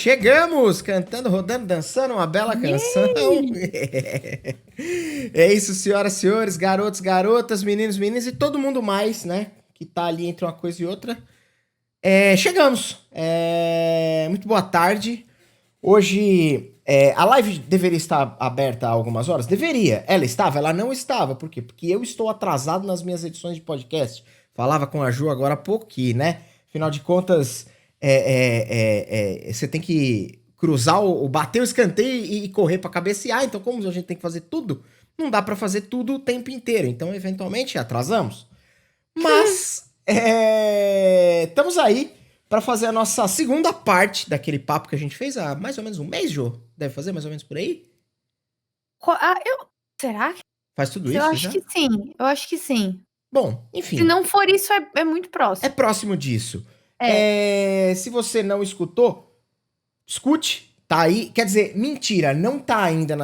Chegamos! Cantando, rodando, dançando uma bela canção. É isso, senhoras, senhores, garotos, garotas, meninos, meninas e todo mundo mais, né? Que tá ali entre uma coisa e outra. Chegamos! Muito boa tarde. Hoje, a live deveria estar aberta há algumas horas? Deveria. Ela estava? Ela não estava. Por quê? Porque eu estou atrasado nas minhas edições de podcast. Falava com a Ju agora há pouco, né? Afinal de contas, você tem que cruzar, bater o escanteio e correr para cabecear. Então, como a gente tem que fazer tudo, não dá para fazer tudo o tempo inteiro. Então, eventualmente, atrasamos. Mas, estamos aí para fazer a nossa segunda parte daquele papo que a gente fez há mais ou menos um mês, Jô? Deve fazer mais ou menos por aí? Será? Faz tudo Eu isso acho já? que sim. Eu acho que sim. Bom, Se enfim, não for isso, é muito é próximo. próximo disso. É. Se você não escutou, escute. Tá aí. Quer dizer, mentira, não tá ainda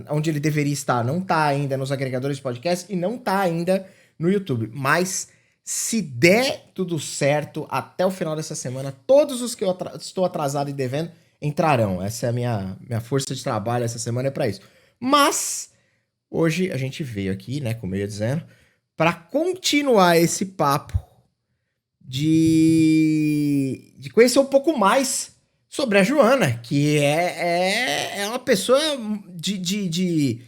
onde ele deveria estar. Não tá ainda nos agregadores de podcast e não tá ainda no YouTube. Mas se der tudo certo até o final dessa semana, todos os que eu estou atrasado e devendo entrarão. Essa é a minha força de trabalho essa semana, é pra isso. Mas hoje a gente veio aqui, né, como eu ia dizendo, para continuar esse papo de conhecer um pouco mais sobre a Joana, que é uma pessoa de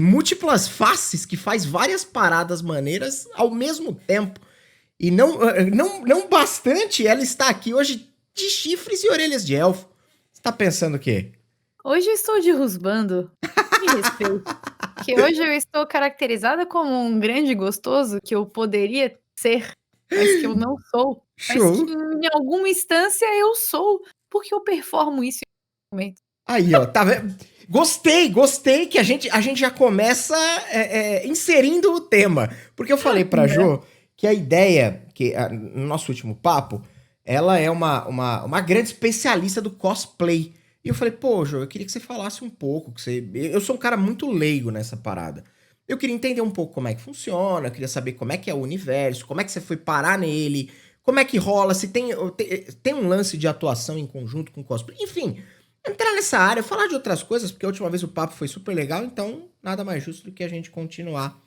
múltiplas faces, que faz várias paradas maneiras ao mesmo tempo. E não bastante ela está aqui hoje de chifres e orelhas de elfo. Você tá pensando o quê? Hoje eu estou de rusbando. Me respeito. Que hoje eu estou caracterizada como um grande gostoso que eu poderia ser, mas que eu não sou. Mas que Show! em alguma instância eu sou, porque eu performo isso em algum momento. Aí, ó, tá vendo? Gostei que a gente já começa inserindo o tema. Porque eu falei pra Jo que a ideia, no nosso último papo, ela é uma grande especialista do cosplay. E eu falei, pô, Jo, eu queria que você falasse um pouco. Eu sou um cara muito leigo nessa parada. Eu queria entender um pouco como é que funciona, eu queria saber como é que é o universo, como é que você foi parar nele, como é que rola, se tem um lance de atuação em conjunto com cosplay, enfim, entrar nessa área, falar de outras coisas, porque a última vez o papo foi super legal, então nada mais justo do que a gente continuar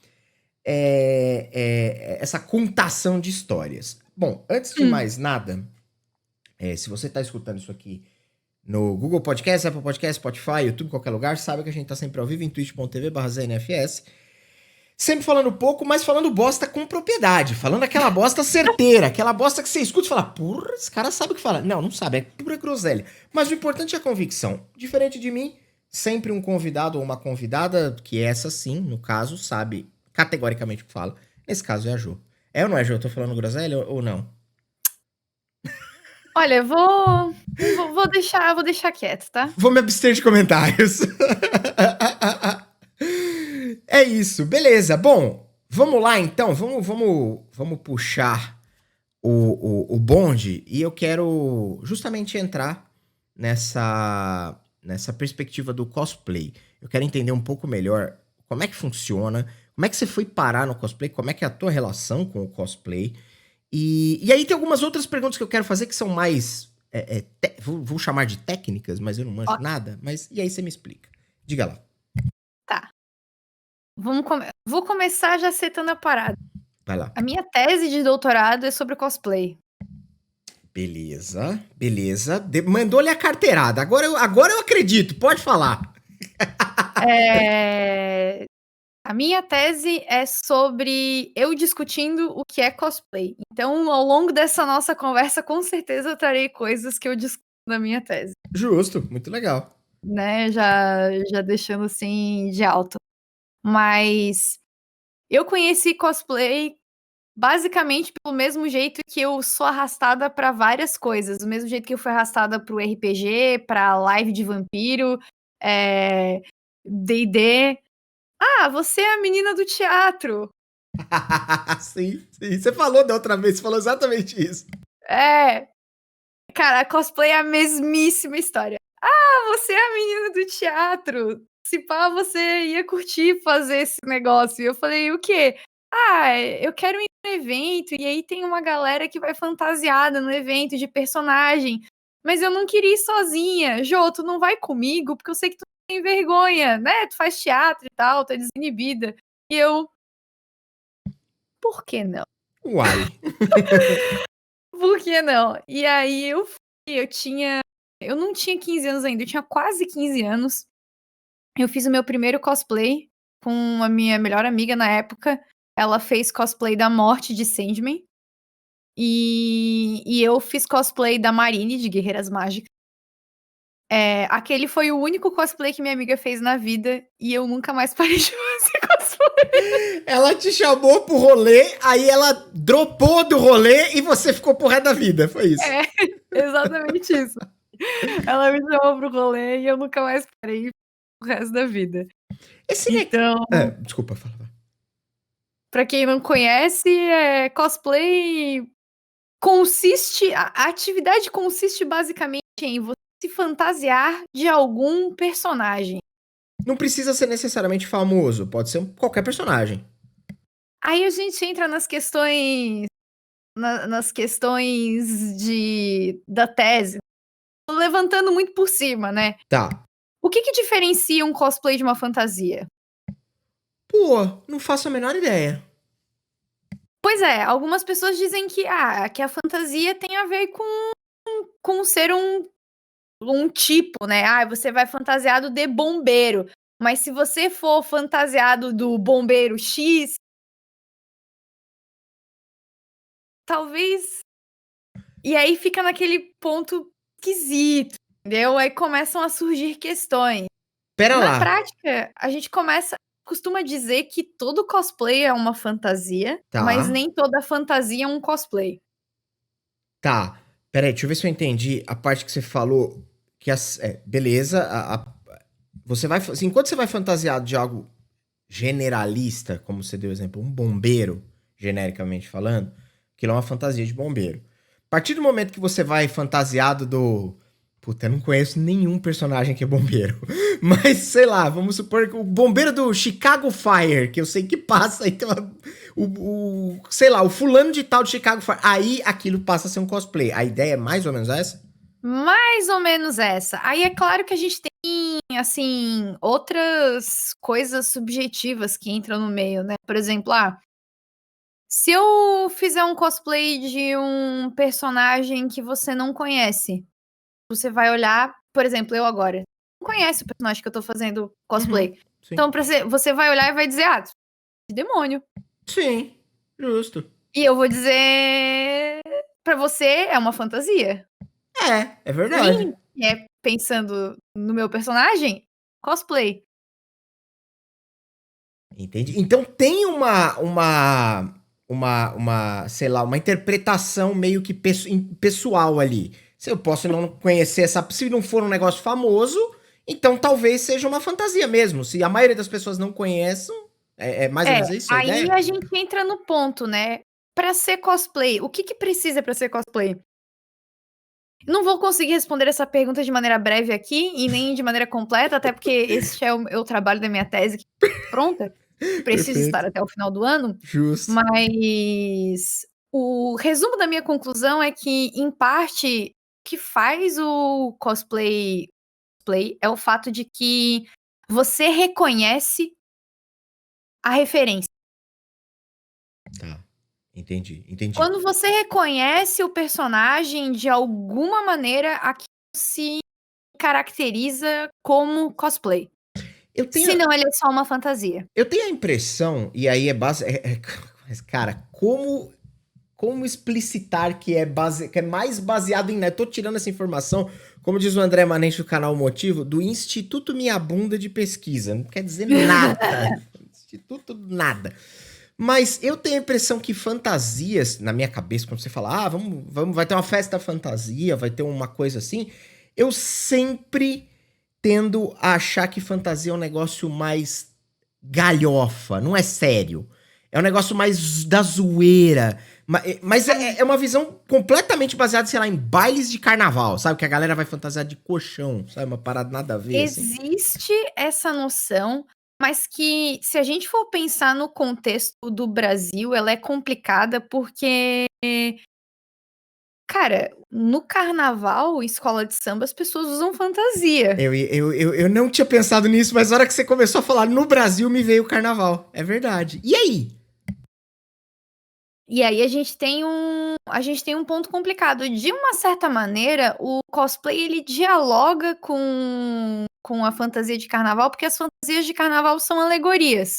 essa contação de histórias. Bom, antes de mais nada, se você está escutando isso aqui no Google Podcast, Apple Podcast, Spotify, YouTube, qualquer lugar, sabe que a gente tá sempre ao vivo em twitch.tv/znfs. Sempre falando pouco, mas falando bosta com propriedade. Falando aquela bosta certeira. Aquela bosta que você escuta e fala, porra, esse cara sabe o que fala. Não, não sabe, é pura groselha. Mas o importante é a convicção. Diferente de mim, sempre um convidado ou uma convidada, que essa sim, no caso, sabe categoricamente o que fala. Nesse caso é a Jo. É ou não é, Jo? Eu tô falando groselha ou não? Olha, eu vou deixar quieto, tá? Vou me abster de comentários. É isso, beleza. Bom, vamos lá então. Vamos puxar o bonde e eu quero justamente entrar nessa perspectiva do cosplay. Eu quero entender um pouco melhor como é que funciona, como é que você foi parar no cosplay, como é que é a tua relação com o cosplay. E aí tem algumas outras perguntas que eu quero fazer que são mais. Vou chamar de técnicas, mas eu não manjo Ok, nada. Mas e aí você me explica. Diga lá. tá. Vou começar já setando a parada. Vai lá. A minha tese de doutorado é sobre cosplay. Beleza, beleza. Mandou-lhe a carteirada. Agora eu acredito, pode falar. A minha tese é sobre eu discutindo o que é cosplay. Então, ao longo dessa nossa conversa, com certeza eu trarei coisas que eu discuto na minha tese, Justo, muito legal. né? Já deixando assim de alto. Mas eu conheci cosplay basicamente pelo mesmo jeito que eu sou arrastada pra várias coisas. Do mesmo jeito que eu fui arrastada pro RPG, pra live de vampiro, D&D. Ah, você é a menina do teatro. Sim, sim. Você falou da outra vez, você falou exatamente isso. É, cara, cosplay é a mesmíssima história. Ah, você é a menina do teatro. Se pá, você ia curtir fazer esse negócio. E eu falei, o quê? Ah, eu quero ir no evento, e aí tem uma galera que vai fantasiada no evento de personagem. Mas eu não queria ir sozinha. Jô, tu não vai comigo, porque eu sei que tu tem vergonha, né? Tu faz teatro e tal, tu é desinibida. E eu... Por que não? Uai. Por que não? E aí eu fui, eu não tinha 15 anos ainda, eu tinha quase 15 anos. Eu fiz o meu primeiro cosplay com a minha melhor amiga na época. Ela fez cosplay da Morte de Sandman. E eu fiz cosplay da Marine, de Guerreiras Mágicas. Aquele foi o único cosplay que minha amiga fez na vida. E eu nunca mais parei de fazer cosplay. Ela te chamou pro rolê, aí ela dropou do rolê e você ficou pro resto da vida. Foi isso. Exatamente isso. Ela me chamou pro rolê e eu nunca mais parei o resto da vida. Então, desculpa, fala. pra quem não conhece, cosplay consiste... A atividade consiste basicamente em você se fantasiar de algum personagem. Não precisa ser necessariamente famoso, pode ser qualquer personagem. Aí a gente entra nas questões... nas questões da tese. Tô levantando muito por cima, né? Tá. O que diferencia um cosplay de uma fantasia? Pô, não faço a menor ideia. Pois é, algumas pessoas dizem que a fantasia tem a ver com ser um tipo, né? Você vai fantasiado de bombeiro. Mas se você for fantasiado do bombeiro X, talvez... E aí fica naquele ponto esquisito, entendeu? Aí começam a surgir questões. Pera Na lá. prática, a gente costuma dizer que todo cosplay é uma fantasia, Tá. mas nem toda fantasia é um cosplay. Tá. Pera aí, deixa eu ver se eu entendi a parte que você falou. Que beleza. Você vai. Assim, enquanto você vai fantasiado de algo generalista, como você deu o exemplo, um bombeiro, genericamente falando, aquilo é uma fantasia de bombeiro. A partir do momento que você vai fantasiado do. Puta, eu não conheço nenhum personagem que é bombeiro. Mas, sei lá, vamos supor que o bombeiro do Chicago Fire, que eu sei que passa, então. Sei lá, o fulano de tal de Chicago Fire. Aí aquilo passa a ser um cosplay. A ideia é mais ou menos essa? Mais ou menos essa. Aí é claro que a gente tem, assim, outras coisas subjetivas que entram no meio, né? Por exemplo, se eu fizer um cosplay de um personagem que você não conhece, você vai olhar, por exemplo, eu agora, não conhece o personagem que eu tô fazendo cosplay. Então você vai olhar e vai dizer, de demônio. Sim, justo. E eu vou dizer, pra você, é uma fantasia. É verdade. Pensando no meu personagem, cosplay. Entendi. Então tem sei lá, uma interpretação meio que pessoal ali. Se eu posso não conhecer se não for um negócio famoso, então talvez seja uma fantasia mesmo. Se a maioria das pessoas não conhecem, é mais ou menos isso a Aí ideia? a gente entra no ponto, né? Pra ser cosplay, o que precisa pra ser cosplay? Não vou conseguir responder essa pergunta de maneira breve aqui e nem de maneira completa, até porque esse é o trabalho da minha tese pronta, que precisa estar até o final do ano. Justo. Mas o resumo da minha conclusão é que, em parte, o que faz o cosplay é o fato de que você reconhece a referência. Tá. Entendi. Quando você reconhece o personagem, de alguma maneira, aquilo se caracteriza como cosplay. Senão ele é só uma fantasia. Eu tenho a impressão, e aí cara, como explicitar que é mais baseado em... Eu tô tirando essa informação, como diz o André Manente do canal Motivo, do Instituto Minha Bunda de Pesquisa. Não quer dizer nada. Instituto nada. Mas eu tenho a impressão que fantasias, na minha cabeça, quando você fala, vai ter uma festa fantasia, vai ter uma coisa assim, eu sempre tendo a achar que fantasia é um negócio mais galhofa, não é sério. É um negócio mais da zoeira. Mas é uma visão completamente baseada, sei lá, em bailes de carnaval, sabe? Que a galera vai fantasiar de colchão, sabe? Uma parada nada a ver. Existe essa noção, mas que, se a gente for pensar no contexto do Brasil, ela é complicada porque, cara, no carnaval, em escola de samba, as pessoas usam fantasia. Eu não tinha pensado nisso, mas na hora que você começou a falar no Brasil, me veio o carnaval. É verdade. E aí? E aí a gente tem um ponto complicado. De uma certa maneira, o cosplay ele dialoga com a fantasia de carnaval, porque as fantasias de carnaval são alegorias.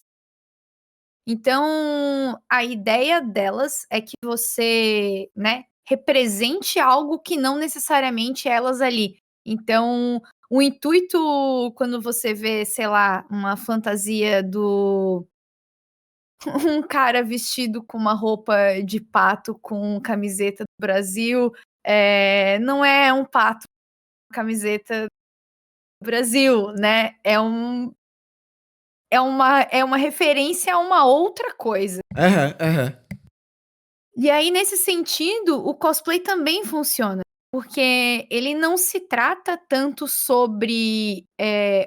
Então, a ideia delas é que você, né, represente algo que não necessariamente é elas ali. Então, o intuito quando você vê, sei lá, uma fantasia do um cara vestido com uma roupa de pato com camiseta do Brasil, não é um pato com camiseta do Brasil, né, é uma referência a uma outra coisa. Aham. E aí, nesse sentido, o cosplay também funciona, porque ele não se trata tanto sobre,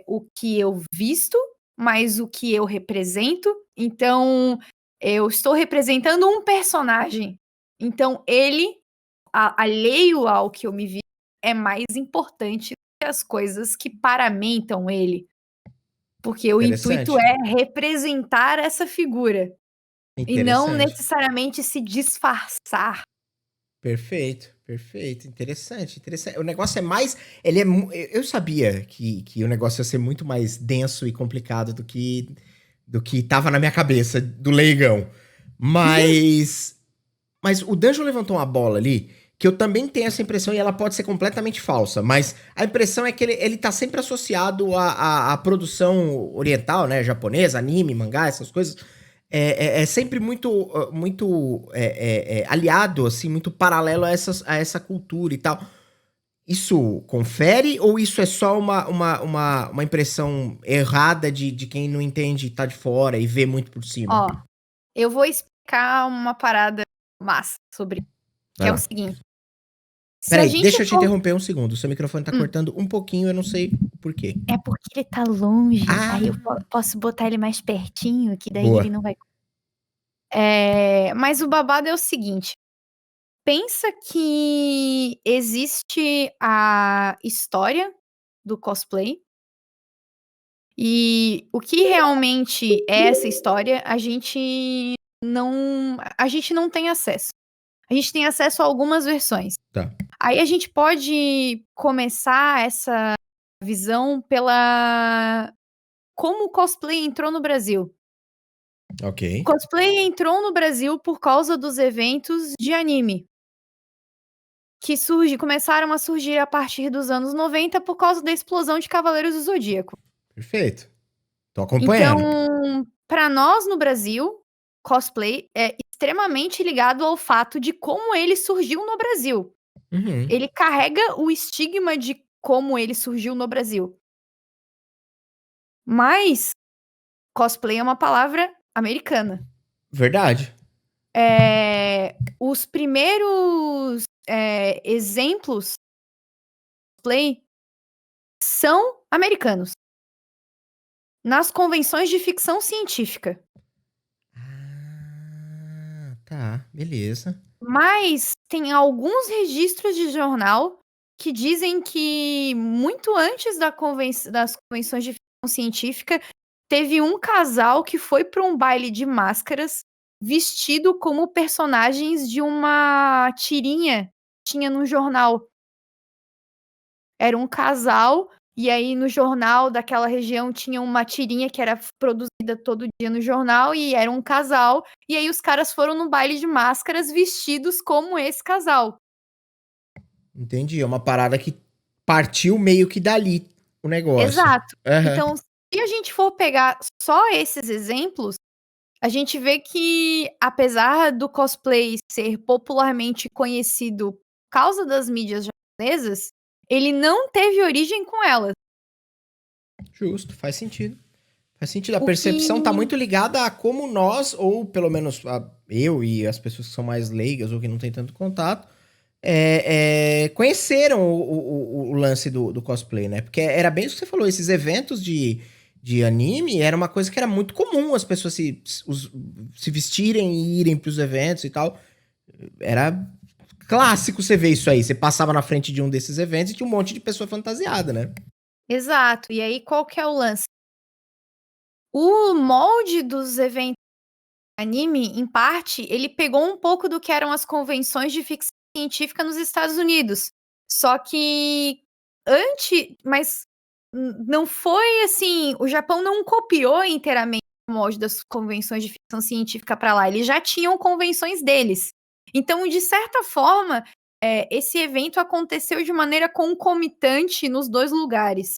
o que eu visto, mas o que eu represento. Então, eu estou representando um personagem, então ele, alheio ao que eu me vi, é mais importante do que as coisas que paramentam ele, porque o intuito Interessante. é representar essa figura. E não Interessante. necessariamente se disfarçar. Perfeito. Interessante. O negócio é mais. Eu sabia que o negócio ia ser muito mais denso e complicado do que tava na minha cabeça, do leigão. Mas. Mas o Danjo levantou uma bola ali, que eu também tenho essa impressão, e ela pode ser completamente falsa, mas a impressão é que ele tá sempre associado à produção oriental, né? Japonesa, anime, mangá, essas coisas. É sempre muito aliado, assim, muito paralelo a essa cultura e tal. Isso confere ou isso é só uma impressão errada de quem não entende e tá de fora e vê muito por cima? Ó, eu vou explicar uma parada massa sobre que Vai é o lá. seguinte, se a Peraí, gente deixa eu te for interromper um segundo. O seu microfone tá hum, cortando um pouquinho, eu não sei por quê. é porque ele tá longe, Ah, aí eu posso botar ele mais pertinho, que daí ele boa. não vai mas o babado é o seguinte, pensa que existe a história do cosplay, e o que realmente é essa história, a gente não tem acesso. A gente tem acesso a algumas versões. Tá, Aí a gente pode começar essa visão pela como o cosplay entrou no Brasil. O ok. cosplay entrou no Brasil por causa dos eventos de anime, que começaram a surgir a partir dos anos 90 por causa da explosão de Cavaleiros do Zodíaco. Perfeito. Tô Então, acompanhando. para nós no Brasil, cosplay é extremamente ligado ao fato de como ele surgiu no Brasil. Uhum. Ele carrega o estigma de como ele surgiu no Brasil. Mas cosplay é uma palavra americana. Verdade. Os primeiros, exemplos de cosplay são americanos, nas convenções de ficção científica. Ah, tá, beleza. Mas tem alguns registros de jornal que dizem que muito antes das convenções de ficção científica, teve um casal que foi para um baile de máscaras vestido como personagens de uma tirinha que tinha no jornal. Era um casal, e aí no jornal daquela região tinha uma tirinha que era produzida todo dia no jornal, e era um casal, e aí os caras foram no baile de máscaras vestidos como esse casal. Entendi. É uma parada que partiu meio que dali o negócio. Exato. Aham. Então, se a gente for pegar só esses exemplos, a gente vê que, apesar do cosplay ser popularmente conhecido por causa das mídias japonesas, ele não teve origem com elas. Justo, faz sentido. Faz sentido. A O que percepção tá muito ligada a como nós, ou pelo menos eu e as pessoas que são mais leigas ou que não têm tanto contato, conheceram o lance do cosplay, né? Porque era bem isso que você falou, esses eventos de anime era uma coisa que era muito comum as pessoas se vestirem e irem pros eventos e tal. Era clássico você vê isso aí. Você passava na frente de um desses eventos e tinha um monte de pessoa fantasiada, né? Exato. E aí, qual que é o lance? O molde dos eventos de anime, em parte, ele pegou um pouco do que eram as convenções de ficção científica nos Estados Unidos. Só que mas não foi assim, o Japão não copiou inteiramente o molde das convenções de ficção científica para lá, eles já tinham convenções deles. Então, de certa forma, esse evento aconteceu de maneira concomitante nos 2 lugares.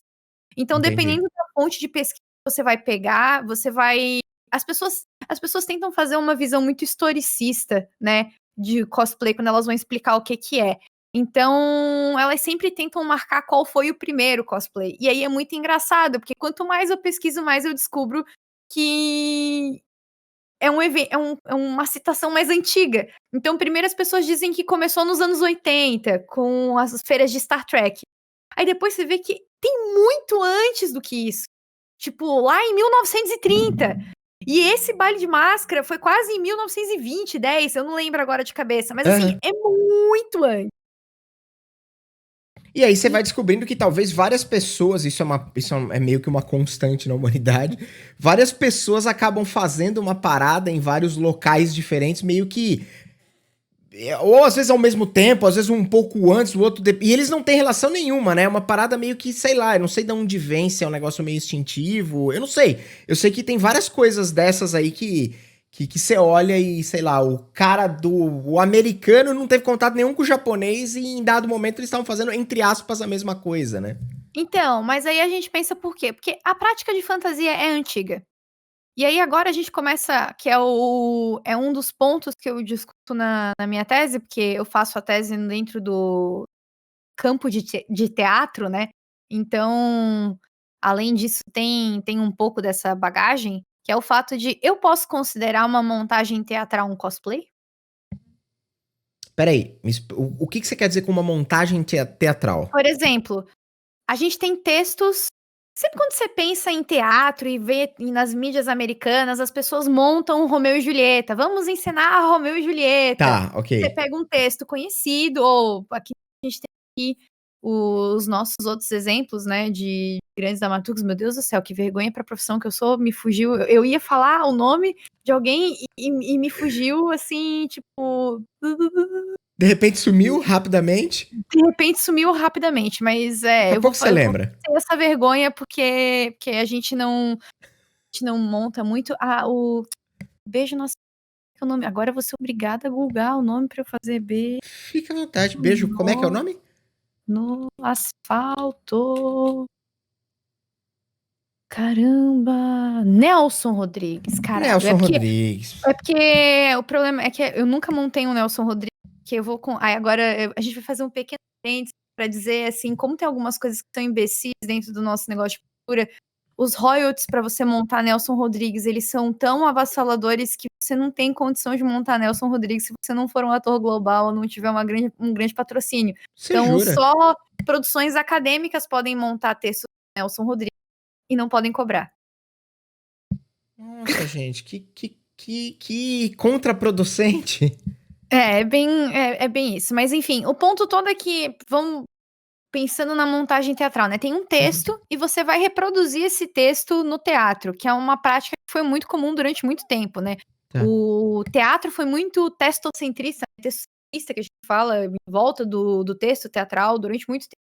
Então, Entendi. dependendo da fonte de pesquisa que você vai pegar, você vai as pessoas tentam fazer uma visão muito historicista, né, de cosplay quando elas vão explicar o que que é. Então, elas sempre tentam marcar qual foi o primeiro cosplay. E aí é muito engraçado, porque quanto mais eu pesquiso, mais eu descubro que é uma citação mais antiga. Então, primeiro as pessoas dizem que começou nos anos 80, com as feiras de Star Trek. Aí depois você vê que tem muito antes do que isso. Tipo, lá em 1930. E esse baile de máscara foi quase em 1920, 10, eu não lembro agora de cabeça, mas assim, Aham. é muito antes. E aí você E vai descobrindo que talvez várias pessoas, isso é meio que uma constante na humanidade, várias pessoas acabam fazendo uma parada em vários locais diferentes, meio que ou às vezes ao mesmo tempo, às vezes um pouco antes, o outro e eles não têm relação nenhuma, né? É uma parada meio que, sei lá, eu não sei de onde vem, se é um negócio meio instintivo, eu não sei. Eu sei que tem várias coisas dessas aí que você olha e, sei lá, o americano não teve contato nenhum com o japonês e em dado momento eles estavam fazendo, entre aspas, a mesma coisa, né? então, mas aí a gente pensa por quê? Porque a prática de fantasia é antiga. E aí agora a gente começa, que é um dos pontos que eu discuto na minha tese, porque eu faço a tese dentro do campo de teatro, né? Então, além disso, tem um pouco dessa bagagem, que é o fato de eu posso considerar uma montagem teatral um cosplay? Peraí, o que você quer dizer com uma montagem teatral? Por exemplo, a gente tem textos. Sempre quando você pensa em teatro e vê nas mídias americanas, as pessoas montam Romeu e Julieta. Vamos encenar Romeu e Julieta. Tá, ok. Você pega um texto conhecido, ou aqui a gente tem aqui os nossos outros exemplos, né, de grandes dramaturgos. Meu Deus do céu, que vergonha para a profissão que eu sou, me fugiu. Eu ia falar o nome de alguém e me fugiu, assim, tipo. De repente sumiu rapidamente. De repente sumiu rapidamente, mas Daqui a eu vou, pouco você eu vou lembra. ter essa vergonha porque a gente não monta muito. O beijo no asfalto, é o nome. Agora eu vou ser obrigada a googar o nome para eu fazer beijo Fica à vontade. Beijo. Como é que é o nome? no asfalto. Caramba! Nelson Rodrigues, caralho. Nelson Rodrigues. É porque o problema é que eu nunca montei um Nelson Rodrigues, que eu vou com. Aí agora a gente vai fazer um pequeno parênteses pra dizer assim, como tem algumas coisas que são imbecis dentro do nosso negócio de cultura, os royalties pra você montar Nelson Rodrigues, eles são tão avassaladores que você não tem condição de montar Nelson Rodrigues se você não for um ator global ou não tiver um grande patrocínio. Você Então, jura? só produções acadêmicas podem montar texto do Nelson Rodrigues e não podem cobrar. Nossa, gente, que contraproducente. É bem isso. Mas enfim, o ponto todo é que vamos pensando na montagem teatral, né? Tem um Uhum. texto e você vai reproduzir esse texto no teatro, que é uma prática que foi muito comum durante muito tempo, né? Tá. O teatro foi muito textocentrista, né? Textocentrista que a gente fala em volta do texto teatral durante muito tempo.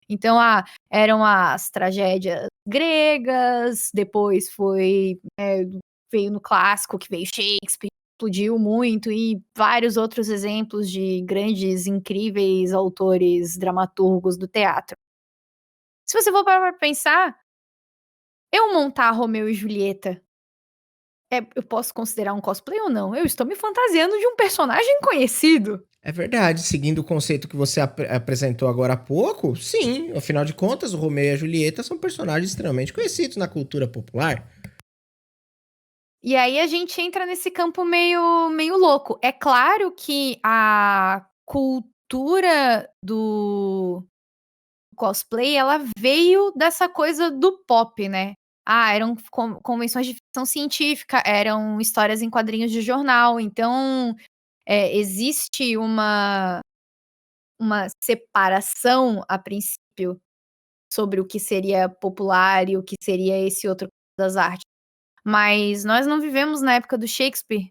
Então, eram as tragédias gregas, depois veio no clássico, que veio Shakespeare, explodiu muito, e vários outros exemplos de grandes, incríveis autores, dramaturgos do teatro. Se você for parar pra pensar, eu montar Romeu e Julieta, eu posso considerar um cosplay ou não? Eu estou me fantasiando de um personagem conhecido. É verdade, seguindo o conceito que você apresentou agora há pouco, sim, afinal de contas, o Romeu e a Julieta são personagens extremamente conhecidos na cultura popular. E aí a gente entra nesse campo meio louco. É claro que a cultura do cosplay, ela veio dessa coisa do pop, né. Eram convenções de ficção científica, eram histórias em quadrinhos de jornal, então, existe uma uma separação, a princípio, sobre o que seria popular e o que seria esse outro das artes. Mas nós não vivemos na época do Shakespeare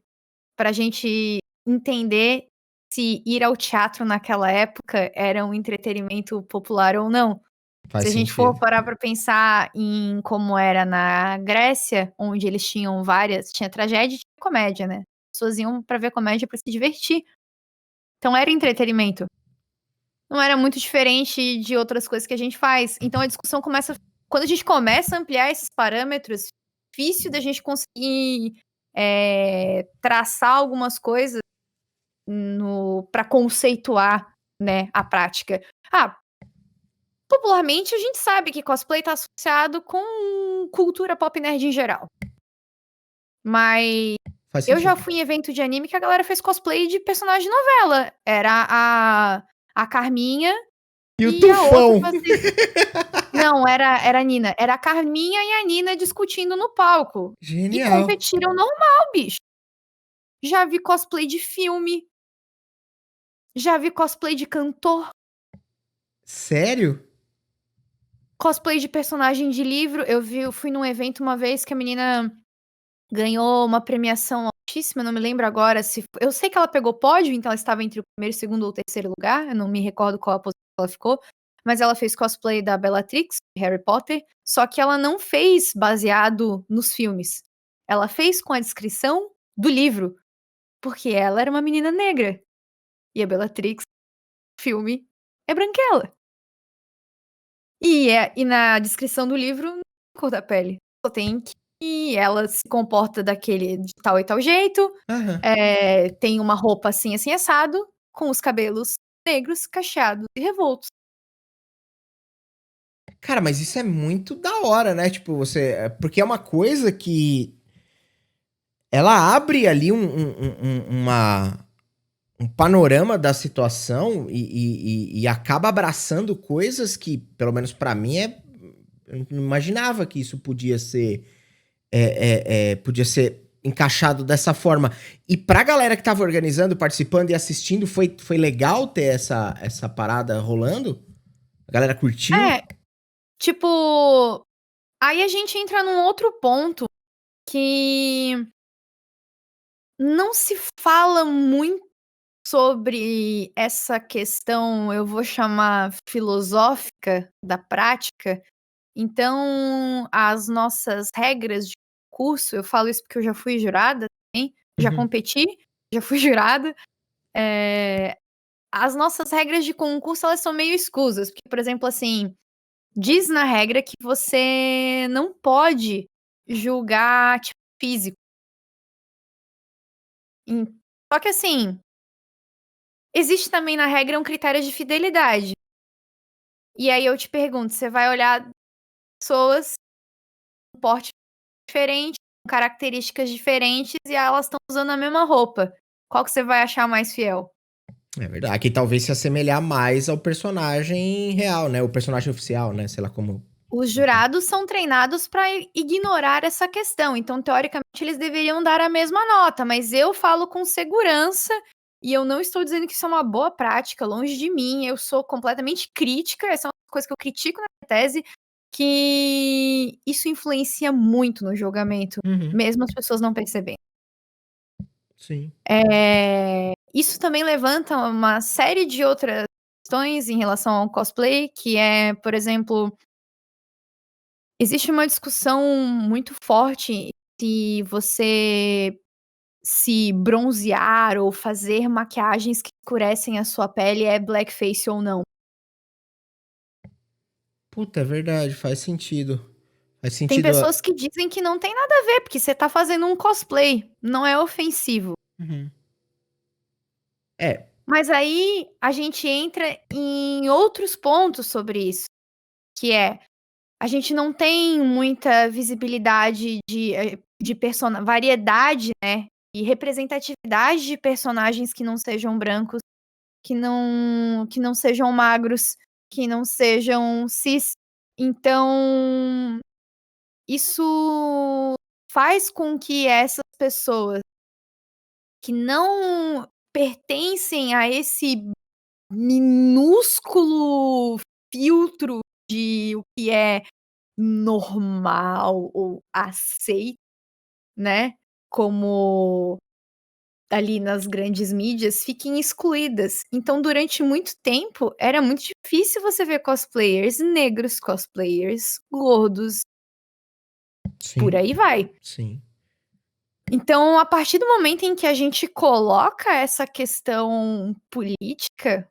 pra gente entender se ir ao teatro naquela época era um entretenimento popular ou não. Faz Se a gente for sentido. parar pra pensar em como era na Grécia, onde eles tinham tinha tragédia e tinha comédia, né? As pessoas iam pra ver comédia pra se divertir. Então era entretenimento. Não era muito diferente de outras coisas que a gente faz. Então a discussão começa. Quando a gente começa a ampliar esses parâmetros, difícil da gente conseguir traçar algumas coisas para conceituar, né, a prática. Popularmente a gente sabe que cosplay tá associado com cultura pop nerd em geral. Mas Faz eu já sentido. fui em evento de anime que a galera fez cosplay de personagem de novela. Era a Carminha E o e a outra Tufão? fazia. Não, era a Nina. Era a Carminha e a Nina discutindo no palco. E Genial. competiram normal, bicho. Já vi cosplay de filme. Já vi cosplay de cantor. Sério? Cosplay de personagem de livro. Eu fui num evento uma vez que a menina ganhou uma premiação altíssima, não me lembro agora se. Eu sei que ela pegou pódio, então ela estava entre o primeiro, segundo ou terceiro lugar. Eu não me recordo qual a posição ela ficou. Mas ela fez cosplay da Bellatrix, de Harry Potter, só que ela não fez baseado nos filmes. Ela fez com a descrição do livro, porque ela era uma menina negra. E a Bellatrix, filme, é branquela. E na descrição do livro, não tem cor da pele. Só tem que ela se comporta de tal e tal jeito, Aham. tem uma roupa assim, assim, assado, com os cabelos negros, cacheados e revoltos. Cara, mas isso é muito da hora, né? Tipo, porque é uma coisa que. Ela abre ali um panorama da situação e acaba abraçando coisas que, pelo menos pra mim, eu não imaginava que isso podia ser. Podia ser encaixado dessa forma. E pra galera que tava organizando, participando e assistindo, foi legal ter essa parada rolando? A galera curtiu? É, tipo, aí a gente entra num outro ponto que não se fala muito sobre essa questão, eu vou chamar filosófica da prática. Então, as nossas regras de curso, eu falo isso porque eu já fui jurada também, já Uhum. competi, já fui jurada. As nossas regras de concurso, elas são meio escusas, porque, por exemplo, assim, diz na regra que você não pode julgar, tipo, físico. Em Só que assim, existe também na regra um critério de fidelidade. E aí eu te pergunto, você vai olhar pessoas com porte diferente, com características diferentes e elas estão usando a mesma roupa. Qual que você vai achar mais fiel? É verdade. Aqui talvez se assemelhar mais ao personagem real, né? O personagem oficial, né? Sei lá como. Os jurados são treinados para ignorar essa questão, então teoricamente eles deveriam dar a mesma nota, mas eu falo com segurança e eu não estou dizendo que isso é uma boa prática, longe de mim, eu sou completamente crítica, essa é uma coisa que eu critico na minha tese, que isso influencia muito no julgamento, Uhum. mesmo as pessoas não percebendo. Sim. Isso também levanta uma série de outras questões em relação ao cosplay, que é, por exemplo, existe uma discussão muito forte se você se bronzear ou fazer maquiagens que escurecem a sua pele é blackface ou não. Puta, é verdade, faz sentido. Faz Tem sentido. pessoas que dizem que não tem nada a ver, porque você tá fazendo um cosplay, não é ofensivo. Uhum. É. Mas aí a gente entra em outros pontos sobre isso, que é a gente não tem muita visibilidade de variedade, né, e representatividade de personagens que não sejam brancos, que não sejam magros, que não sejam cis. Então, isso faz com que essas pessoas que não pertencem a esse minúsculo filtro de o que é normal ou aceito, né, como ali nas grandes mídias, fiquem excluídas. Então, durante muito tempo, era muito difícil você ver cosplayers negros, cosplayers gordos, por Sim, aí vai. sim. Então, a partir do momento em que a gente coloca essa questão política,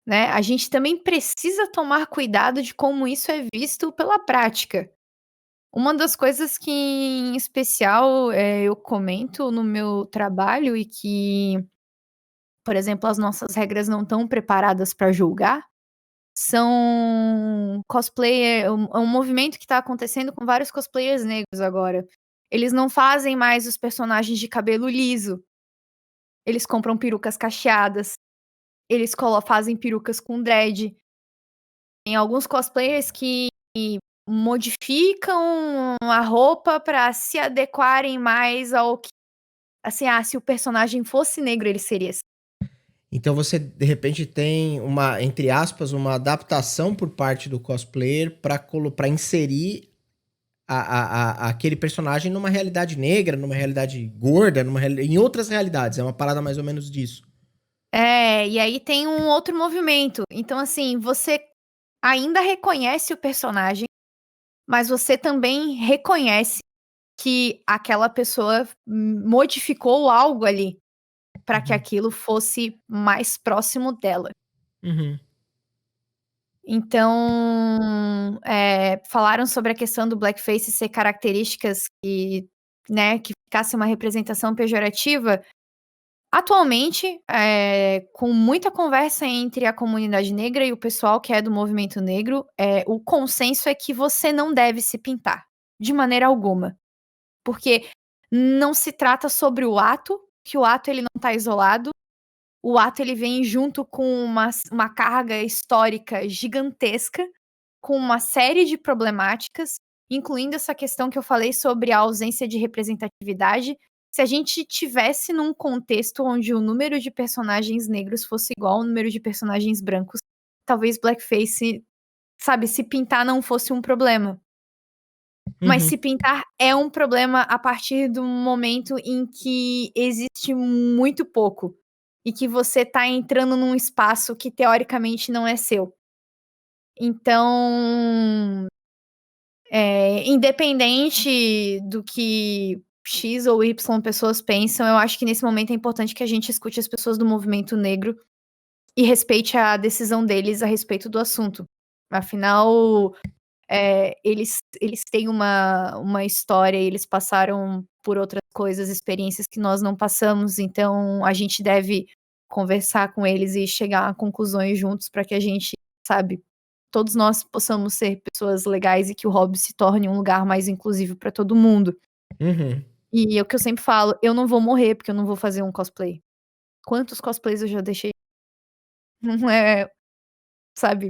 né, a gente também precisa tomar cuidado de como isso é visto pela prática. Uma das coisas que, em especial, eu comento no meu trabalho e que, por exemplo, as nossas regras não estão preparadas para julgar, são cosplayer é um movimento que está acontecendo com vários cosplayers negros agora. Eles não fazem mais os personagens de cabelo liso, eles compram perucas cacheadas, eles fazem perucas com dread. Tem alguns cosplayers que modificam a roupa para se adequarem mais ao que assim, se o personagem fosse negro, ele seria assim. Então você, de repente, tem uma, entre aspas, uma adaptação por parte do cosplayer para inserir aquele personagem numa realidade negra, numa realidade gorda, em outras realidades. É uma parada mais ou menos disso. E aí tem um outro movimento. Então, assim, você ainda reconhece o personagem, mas você também reconhece que aquela pessoa modificou algo ali para que Uhum. aquilo fosse mais próximo dela. Uhum. Então, falaram sobre a questão do blackface ser características que, né, que ficasse uma representação pejorativa. Atualmente, com muita conversa entre a comunidade negra e o pessoal que é do movimento negro, o consenso é que você não deve se pintar, de maneira alguma. Porque não se trata sobre o ato, que o ato ele não tá isolado, o ato ele vem junto com uma carga histórica gigantesca, com uma série de problemáticas, incluindo essa questão que eu falei sobre a ausência de representatividade. Se a gente tivesse num contexto onde o número de personagens negros fosse igual ao número de personagens brancos, talvez blackface, sabe, se pintar não fosse um problema. Mas Uhum. se pintar é um problema a partir do momento em que existe muito pouco e que você tá entrando num espaço que teoricamente não é seu. Então, independente do que X ou Y pessoas pensam, eu acho que nesse momento é importante que a gente escute as pessoas do movimento negro e respeite a decisão deles a respeito do assunto. Afinal, eles têm uma história, eles passaram por outras coisas, experiências que nós não passamos, então a gente deve conversar com eles e chegar a conclusões juntos para que a gente, sabe, todos nós possamos ser pessoas legais e que o hobby se torne um lugar mais inclusivo para todo mundo. Uhum. E é o que eu sempre falo, eu não vou morrer porque eu não vou fazer um cosplay. Quantos cosplays eu já deixei? Não é, sabe,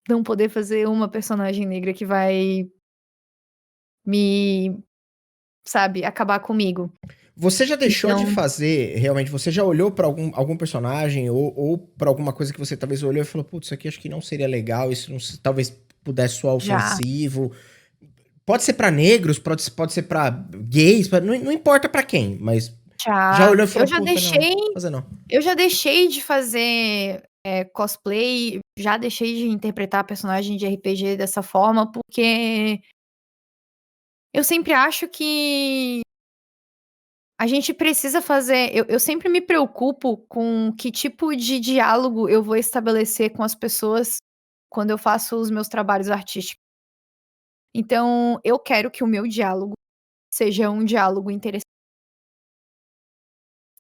não poder fazer uma personagem negra que vai me, sabe, acabar comigo. Você já deixou de Então, fazer, realmente, você já olhou pra algum personagem ou para alguma coisa que você talvez olhou e falou, putz, isso aqui acho que não seria legal, isso não talvez pudesse soar já. ofensivo. Pode ser pra negros, pode ser pra gays, não importa pra quem, mas já Já. olhou e falou, puta, não, vou fazer não. Eu já deixei de fazer, cosplay, já deixei de interpretar personagem de RPG dessa forma, porque eu sempre acho que a gente precisa fazer eu sempre me preocupo com que tipo de diálogo eu vou estabelecer com as pessoas quando eu faço os meus trabalhos artísticos. Então, eu quero que o meu diálogo seja um diálogo interessante.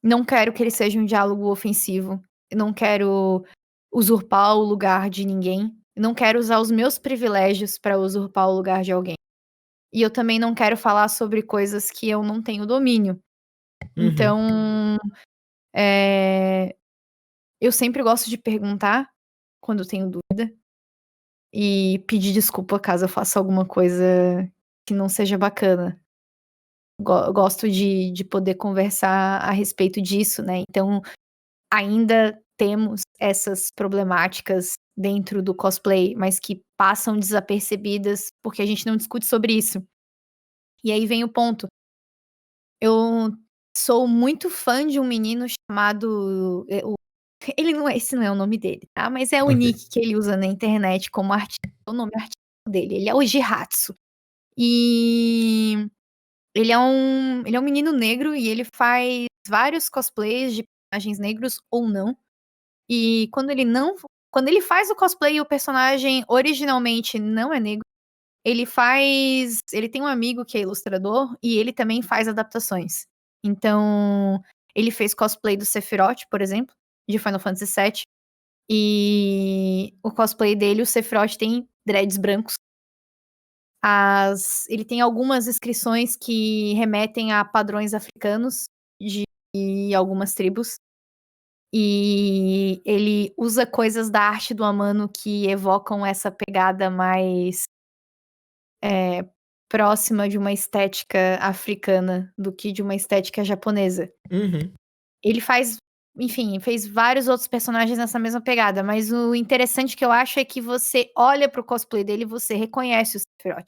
Não quero que ele seja um diálogo ofensivo. Eu não quero usurpar o lugar de ninguém. Eu não quero usar os meus privilégios para usurpar o lugar de alguém. E eu também não quero falar sobre coisas que eu não tenho domínio. Uhum, Então, eh, eu sempre gosto de perguntar quando eu tenho dúvida e pedir desculpa caso eu faça alguma coisa que não seja bacana. Gosto de poder conversar a respeito disso, né. Então, ainda temos essas problemáticas dentro do cosplay, mas que passam desapercebidas porque a gente não discute sobre isso. E aí vem o ponto. Eu sou muito fã de um menino chamado, ele não é, esse não é o nome dele, tá, mas é o Ok. nick que ele usa na internet como o nome artístico dele, ele é o Jihatsu. E ele é um menino negro e ele faz vários cosplays de personagens negros ou não. E quando ele faz o cosplay e o personagem originalmente não é negro, ele tem um amigo que é ilustrador e ele também faz adaptações. Então, ele fez cosplay do Sephiroth, por exemplo, de Final Fantasy VII, e o cosplay dele, o Sephiroth tem dreads brancos. Ele tem algumas inscrições que remetem a padrões africanos de algumas tribos. E ele usa coisas da arte do Amano que evocam essa pegada mais próxima de uma estética africana do que de uma estética japonesa. Uhum. Ele faz, enfim, fez vários outros personagens nessa mesma pegada, mas o interessante que eu acho é que você olha pro cosplay dele e você reconhece o Sephiroth.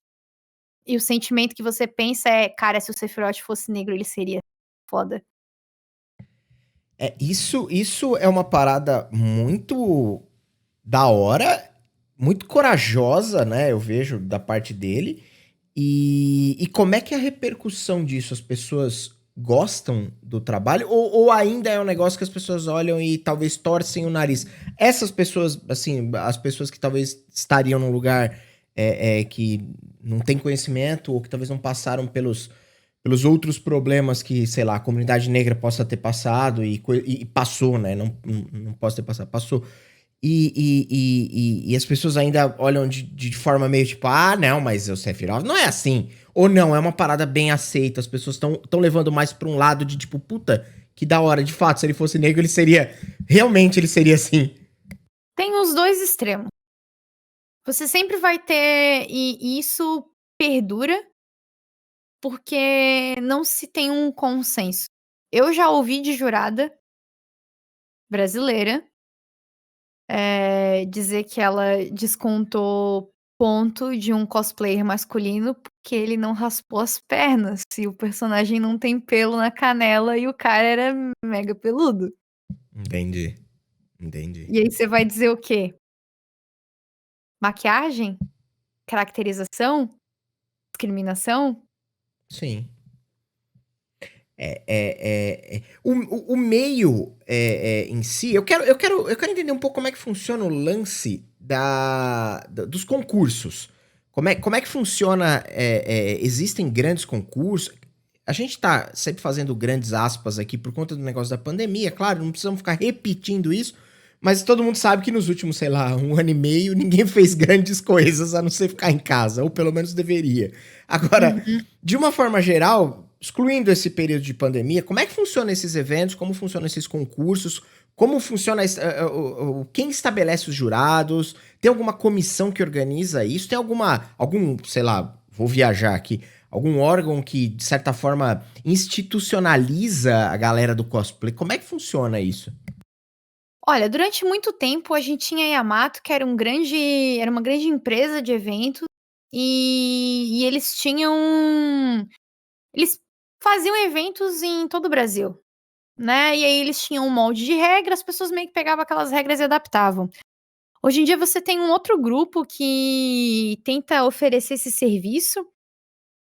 E o sentimento que você pensa é, cara, se o Sephiroth fosse negro, ele seria foda. Isso é uma parada muito da hora, muito corajosa, né? Eu vejo da parte dele. E como é que é a repercussão disso? As pessoas gostam do trabalho? Ou ainda é um negócio que as pessoas olham e talvez torcem o nariz? Essas pessoas, assim, as pessoas que talvez estariam num lugar que não tem conhecimento ou que talvez não passaram pelos outros problemas que, sei lá, a comunidade negra possa ter passado e passou, né? Não posso ter passado, passou. E as pessoas ainda olham de forma meio tipo, ah, não, mas o Sephiroth não é assim. Ou não, é uma parada bem aceita. As pessoas estão levando mais pra um lado de tipo, puta, que da hora. De fato, se ele fosse negro, ele seria. Realmente ele seria assim. Tem os dois extremos. Você sempre vai ter, e isso perdura, porque não se tem um consenso. Eu já ouvi de jurada brasileira dizer que ela descontou ponto de um cosplayer masculino porque ele não raspou as pernas, e o personagem não tem pelo na canela e o cara era mega peludo. Entendi. Entendi. E aí você vai dizer o quê? Maquiagem? Caracterização? Discriminação? Sim. O meio em si, eu quero entender um pouco como é que funciona o lance dos concursos. Como é que funciona? Existem grandes concursos? A gente tá sempre fazendo grandes aspas aqui por conta do negócio da pandemia, claro, não precisamos ficar repetindo isso, mas todo mundo sabe que nos últimos, sei lá, um ano e meio, ninguém fez grandes coisas a não ser ficar em casa, ou pelo menos deveria. Agora, Uhum. de uma forma geral, excluindo esse período de pandemia, como é que funcionam esses eventos? Como funcionam esses concursos? Como funciona quem estabelece os jurados? Tem alguma comissão que organiza isso? Tem algum, sei lá, vou viajar aqui, algum órgão que de certa forma institucionaliza a galera do cosplay? Como é que funciona isso? Olha, durante muito tempo a gente tinha a Yamato, que era uma grande empresa de eventos, e eles faziam eventos em todo o Brasil, né, e aí eles tinham um molde de regras, as pessoas meio que pegavam aquelas regras e adaptavam. Hoje em dia você tem um outro grupo que tenta oferecer esse serviço,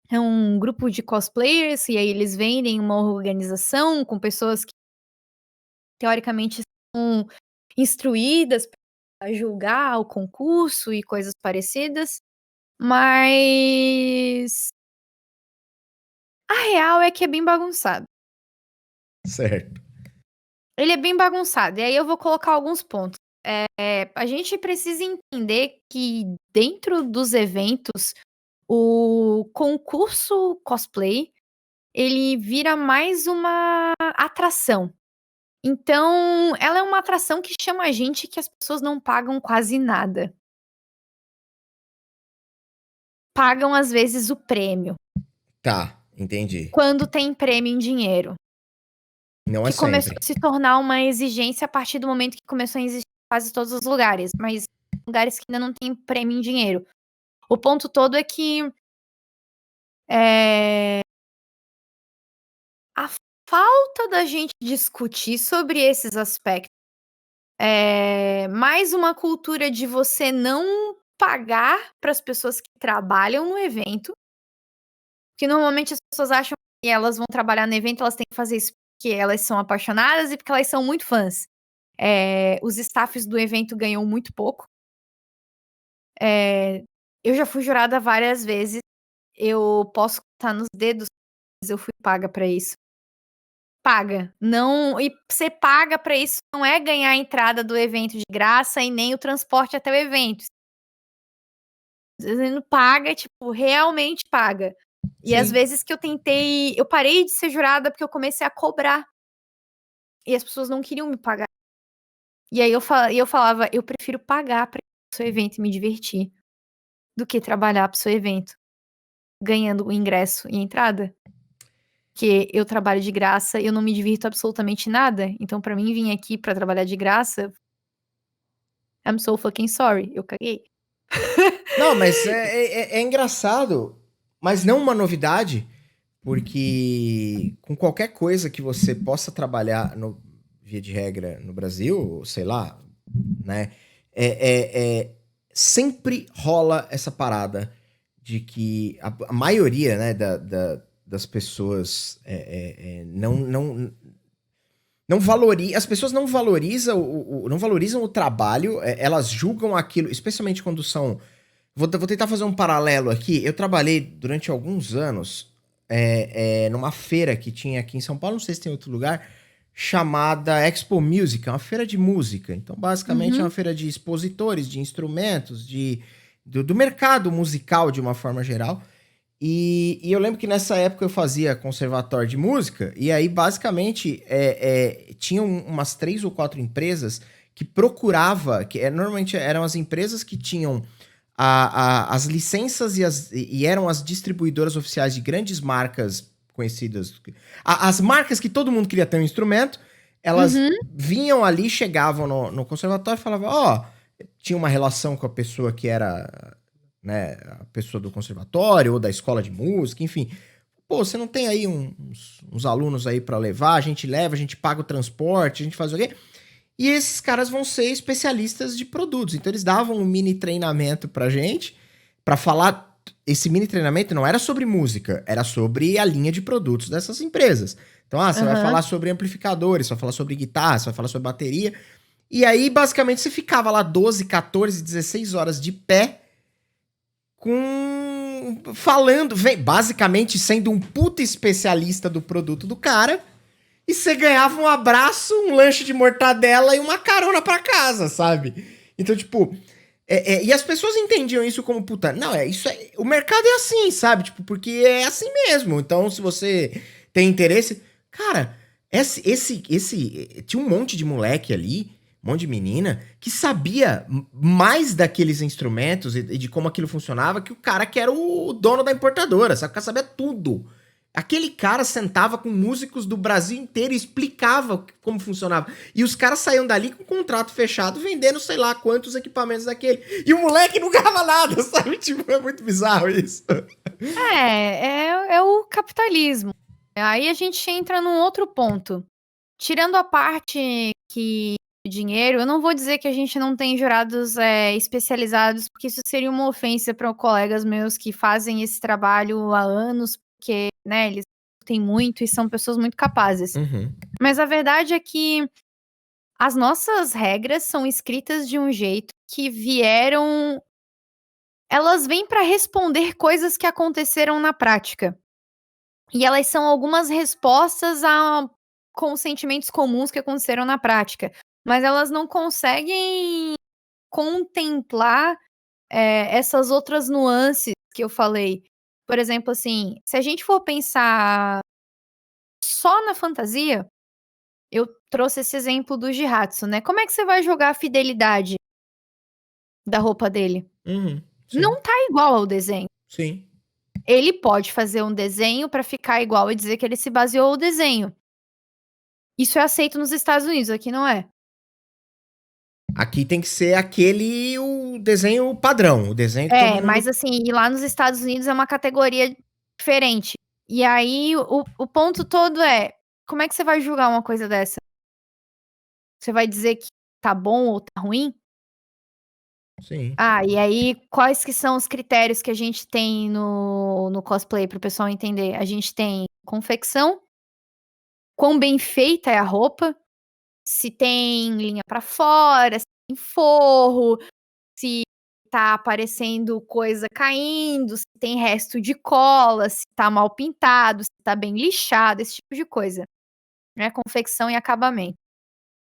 é um grupo de cosplayers, e aí eles vendem uma organização com pessoas que teoricamente são instruídas a julgar o concurso e coisas parecidas, mas a real é que é bem bagunçado. Certo. Ele é bem bagunçado, e aí eu vou colocar alguns pontos. A gente precisa entender que dentro dos eventos, o concurso cosplay, ele vira mais uma atração. Então, ela é uma atração que chama a gente que as pessoas não pagam quase nada. Pagam, às vezes, o prêmio, Tá, entendi. quando tem prêmio em dinheiro. Não é que começou sempre. a se tornar uma exigência a partir do momento que começou a existir em quase todos os lugares, mas lugares que ainda não tem prêmio em dinheiro. O ponto todo é que a falta da gente discutir sobre esses aspectos, mais uma cultura de você não pagar para as pessoas que trabalham no evento, que normalmente as pessoas acham que elas vão trabalhar no evento, elas têm que fazer isso porque elas são apaixonadas e porque elas são muito fãs. Os staffs do evento ganham muito pouco. Eu já fui jurada várias vezes. Eu posso contar nos dedos, mas eu fui paga pra isso. Paga. Não, e você paga pra isso, não é ganhar a entrada do evento de graça e nem o transporte até o evento. Você não paga, tipo, realmente paga. E às Sim. vezes que eu parei de ser jurada porque eu comecei a cobrar. E as pessoas não queriam me pagar. E aí eu falava, eu prefiro pagar pra ir pro seu evento e me divertir do que trabalhar pro seu evento, ganhando o ingresso e entrada. Porque eu trabalho de graça e eu não me divirto absolutamente nada. Então, pra mim, vir aqui pra trabalhar de graça, I'm so fucking sorry. Eu caguei. Não, mas é engraçado, mas não uma novidade, porque com qualquer coisa que você possa trabalhar, via de regra, no Brasil, sei lá, né? Sempre rola essa parada de que a maioria, né, das pessoas não valoriza, as pessoas não valorizam não valorizam o trabalho, elas julgam aquilo, especialmente quando são. Vou tentar fazer um paralelo aqui. Eu trabalhei durante alguns anos numa feira que tinha aqui em São Paulo, não sei se tem outro lugar, chamada Expo Music, é uma feira de música. Então, basicamente, é uma feira de expositores, de instrumentos, do mercado musical de uma forma geral. E eu lembro que nessa época eu fazia conservatório de música, e aí, basicamente, tinham umas 3 ou 4 empresas que procurava, normalmente eram as empresas que tinham as licenças e eram as distribuidoras oficiais de grandes marcas conhecidas. As marcas que todo mundo queria ter um instrumento, elas vinham ali, chegavam no conservatório e falavam, tinha uma relação com a pessoa que era, né, a pessoa do conservatório ou da escola de música, enfim. Pô, você não tem aí uns alunos aí para levar? A gente leva, a gente paga o transporte, a gente faz o quê? E esses caras vão ser especialistas de produtos. Então eles davam um mini treinamento pra gente, pra falar. Esse mini treinamento não era sobre música, era sobre a linha de produtos dessas empresas. Então, você vai falar sobre amplificadores, você vai falar sobre guitarra, você vai falar sobre bateria. E aí, basicamente, você ficava lá 12, 14, 16 horas de pé, falando, basicamente sendo um puta especialista do produto do cara. E você ganhava um abraço, um lanche de mortadela e uma carona pra casa, sabe? Então, tipo. E as pessoas entendiam isso como, puta, não, o mercado é assim, sabe? Tipo, porque é assim mesmo. Então, se você tem interesse. Cara, tinha um monte de moleque ali, um monte de menina, que sabia mais daqueles instrumentos e de como aquilo funcionava que o cara que era o dono da importadora, sabe? O cara sabia tudo. Aquele cara sentava com músicos do Brasil inteiro e explicava como funcionava. E os caras saíam dali com um contrato fechado, vendendo sei lá quantos equipamentos daquele. E o moleque não ganhava nada, sabe? Tipo, é muito bizarro isso. É o capitalismo. Aí a gente entra num outro ponto. Tirando a parte que o dinheiro, eu não vou dizer que a gente não tem jurados especializados, porque isso seria uma ofensa para colegas meus que fazem esse trabalho há anos, porque, né, eles têm muito e são pessoas muito capazes. Mas a verdade é que as nossas regras são escritas de um jeito que vieram. Elas vêm para responder coisas que aconteceram na prática. E elas são algumas respostas com sentimentos comuns que aconteceram na prática. Mas elas não conseguem contemplar essas outras nuances que eu falei. Por exemplo, assim, se a gente for pensar só na fantasia, eu trouxe esse exemplo do Jihatsu, né? Como é que você vai jogar a fidelidade da roupa dele? Sim. Não tá igual ao desenho. Sim. Ele pode fazer um desenho pra ficar igual e dizer que ele se baseou no desenho. Isso é aceito nos Estados Unidos, aqui não é. Aqui tem que ser o desenho padrão, o desenho que todo mundo... Mas assim, e lá nos Estados Unidos é uma categoria diferente. E aí, o ponto todo é, como é que você vai julgar uma coisa dessa? Você vai dizer que tá bom ou tá ruim? Sim. E aí, quais que são os critérios que a gente tem no cosplay, pro pessoal entender? A gente tem confecção, quão bem feita é a roupa, se tem linha pra fora, se tem forro, se tá aparecendo coisa caindo, se tem resto de cola, se tá mal pintado, se tá bem lixado, esse tipo de coisa, né? Confecção e acabamento.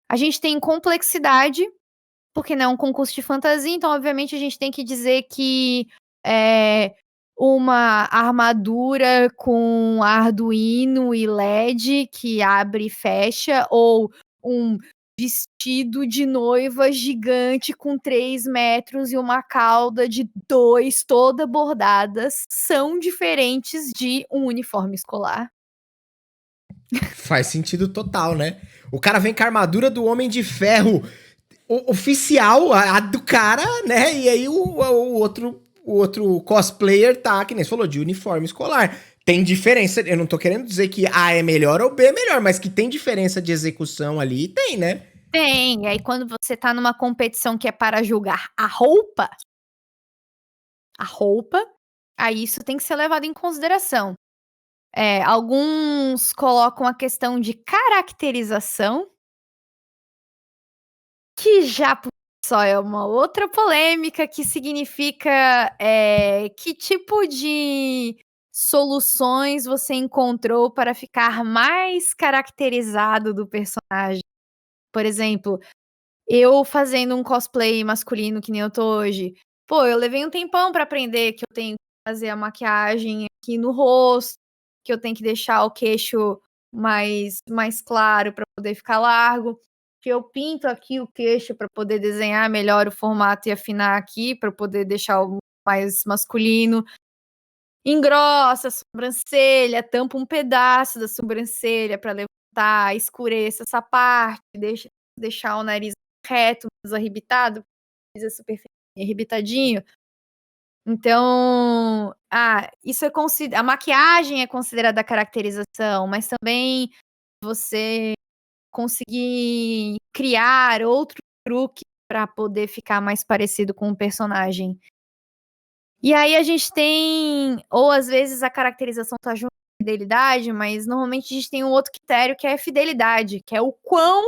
A gente tem complexidade, porque não é um concurso de fantasia, então obviamente a gente tem que dizer que uma armadura com Arduino e LED que abre e fecha, ou um vestido de noiva gigante com 3 metros e uma cauda de 2 toda bordadas, são diferentes de um uniforme escolar. Faz sentido total, né? O cara vem com a armadura do Homem de Ferro oficial, a do cara, né? E aí o outro cosplayer tá, que nem você falou, de uniforme escolar. Tem diferença, eu não tô querendo dizer que A é melhor ou B é melhor, mas que tem diferença de execução ali, tem, né? Tem, e aí quando você tá numa competição que é para julgar a roupa, aí isso tem que ser levado em consideração. Alguns colocam a questão de caracterização, que já por si só é uma outra polêmica, que significa que tipo de soluções você encontrou para ficar mais caracterizado do personagem. Por exemplo, eu fazendo um cosplay masculino que nem eu tô hoje, pô, eu levei um tempão pra aprender que eu tenho que fazer a maquiagem aqui no rosto, que eu tenho que deixar o queixo mais claro pra poder ficar largo, que eu pinto aqui o queixo pra poder desenhar melhor o formato e afinar aqui pra poder deixar o mais masculino. Engrossa a sobrancelha, tampa um pedaço da sobrancelha pra levantar, escureça essa parte, deixar o nariz reto, mais arrebitado, é super arrebitadinho. Então, isso a maquiagem é considerada caracterização, mas também você conseguir criar outro truque para poder ficar mais parecido com o personagem. E aí a gente tem, ou às vezes a caracterização tá junto com a fidelidade, mas normalmente a gente tem um outro critério que é a fidelidade, que é o quão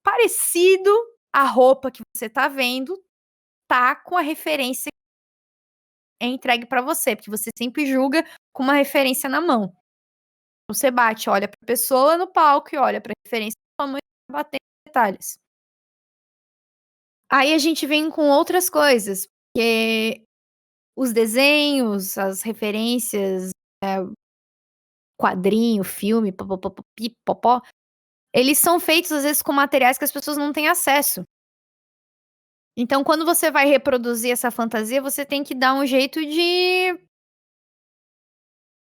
parecido a roupa que você tá vendo tá com a referência que é entregue pra você, porque você sempre julga com uma referência na mão. Você bate, olha pra pessoa no palco e olha pra referência da sua mãe e vai batendo detalhes. Aí a gente vem com outras coisas, porque os desenhos, as referências, quadrinho, filme, popopó, eles são feitos às vezes com materiais que as pessoas não têm acesso. Então, quando você vai reproduzir essa fantasia, você tem que dar um jeito de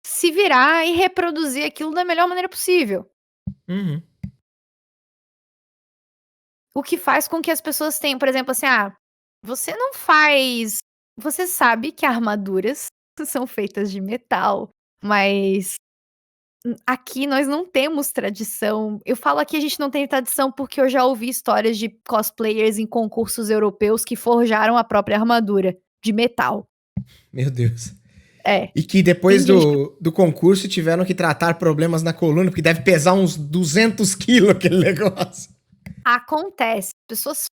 se virar e reproduzir aquilo da melhor maneira possível. Uhum. O que faz com que as pessoas tenham, por exemplo, assim, você não faz. Você sabe que armaduras são feitas de metal, mas aqui nós não temos tradição. Eu falo aqui a gente não tem tradição porque eu já ouvi histórias de cosplayers em concursos europeus que forjaram a própria armadura de metal. Meu Deus. É. E que depois do concurso tiveram que tratar problemas na coluna, porque deve pesar uns 200 quilos aquele negócio. Acontece. Pessoas.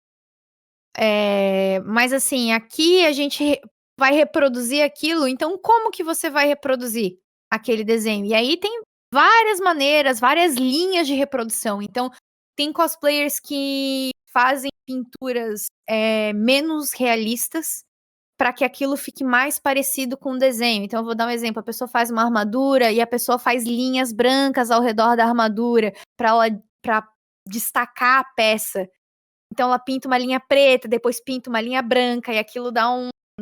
Mas assim, aqui a gente vai reproduzir aquilo, então como que você vai reproduzir aquele desenho? E aí tem várias maneiras, várias linhas de reprodução. Então, tem cosplayers que fazem pinturas menos realistas para que aquilo fique mais parecido com o desenho. Então, eu vou dar um exemplo: a pessoa faz uma armadura e a pessoa faz linhas brancas ao redor da armadura para destacar a peça. Então, ela pinta uma linha preta, depois pinta uma linha branca, e aquilo dá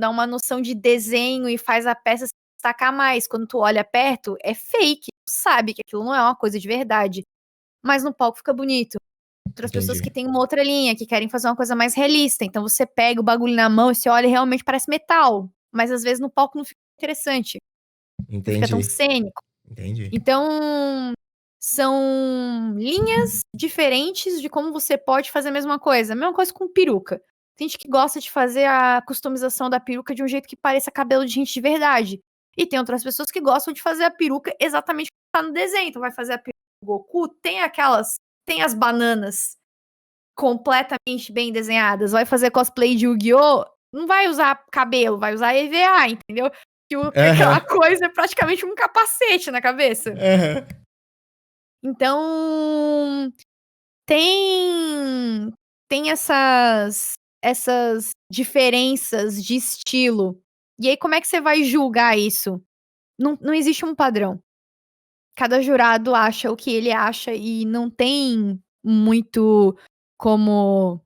uma noção de desenho e faz a peça se destacar mais. Quando tu olha perto, é fake, tu sabe que aquilo não é uma coisa de verdade. mas no palco fica bonito. Outras pessoas Entendi. que têm uma outra linha, que querem fazer uma coisa mais realista. Então você pega o bagulho na mão e você olha e realmente parece metal. Mas às vezes no palco não fica interessante. Não fica tão Entendi. cênico. Entendi. Então, são linhas diferentes de como você pode fazer a mesma coisa. A mesma coisa com peruca. Tem gente que gosta de fazer a customização da peruca de um jeito que pareça cabelo de gente de verdade. E tem outras pessoas que gostam de fazer a peruca exatamente como tá no desenho. Então vai fazer a peruca do Goku, tem as bananas completamente bem desenhadas. Vai fazer cosplay de Yu-Gi-Oh! Não vai usar cabelo, vai usar EVA, entendeu? Aquela Aham. coisa é praticamente um capacete na cabeça. Aham. Então, tem essas diferenças de estilo. E aí como é que você vai julgar isso? Não existe um padrão. Cada jurado acha o que ele acha e não tem muito como,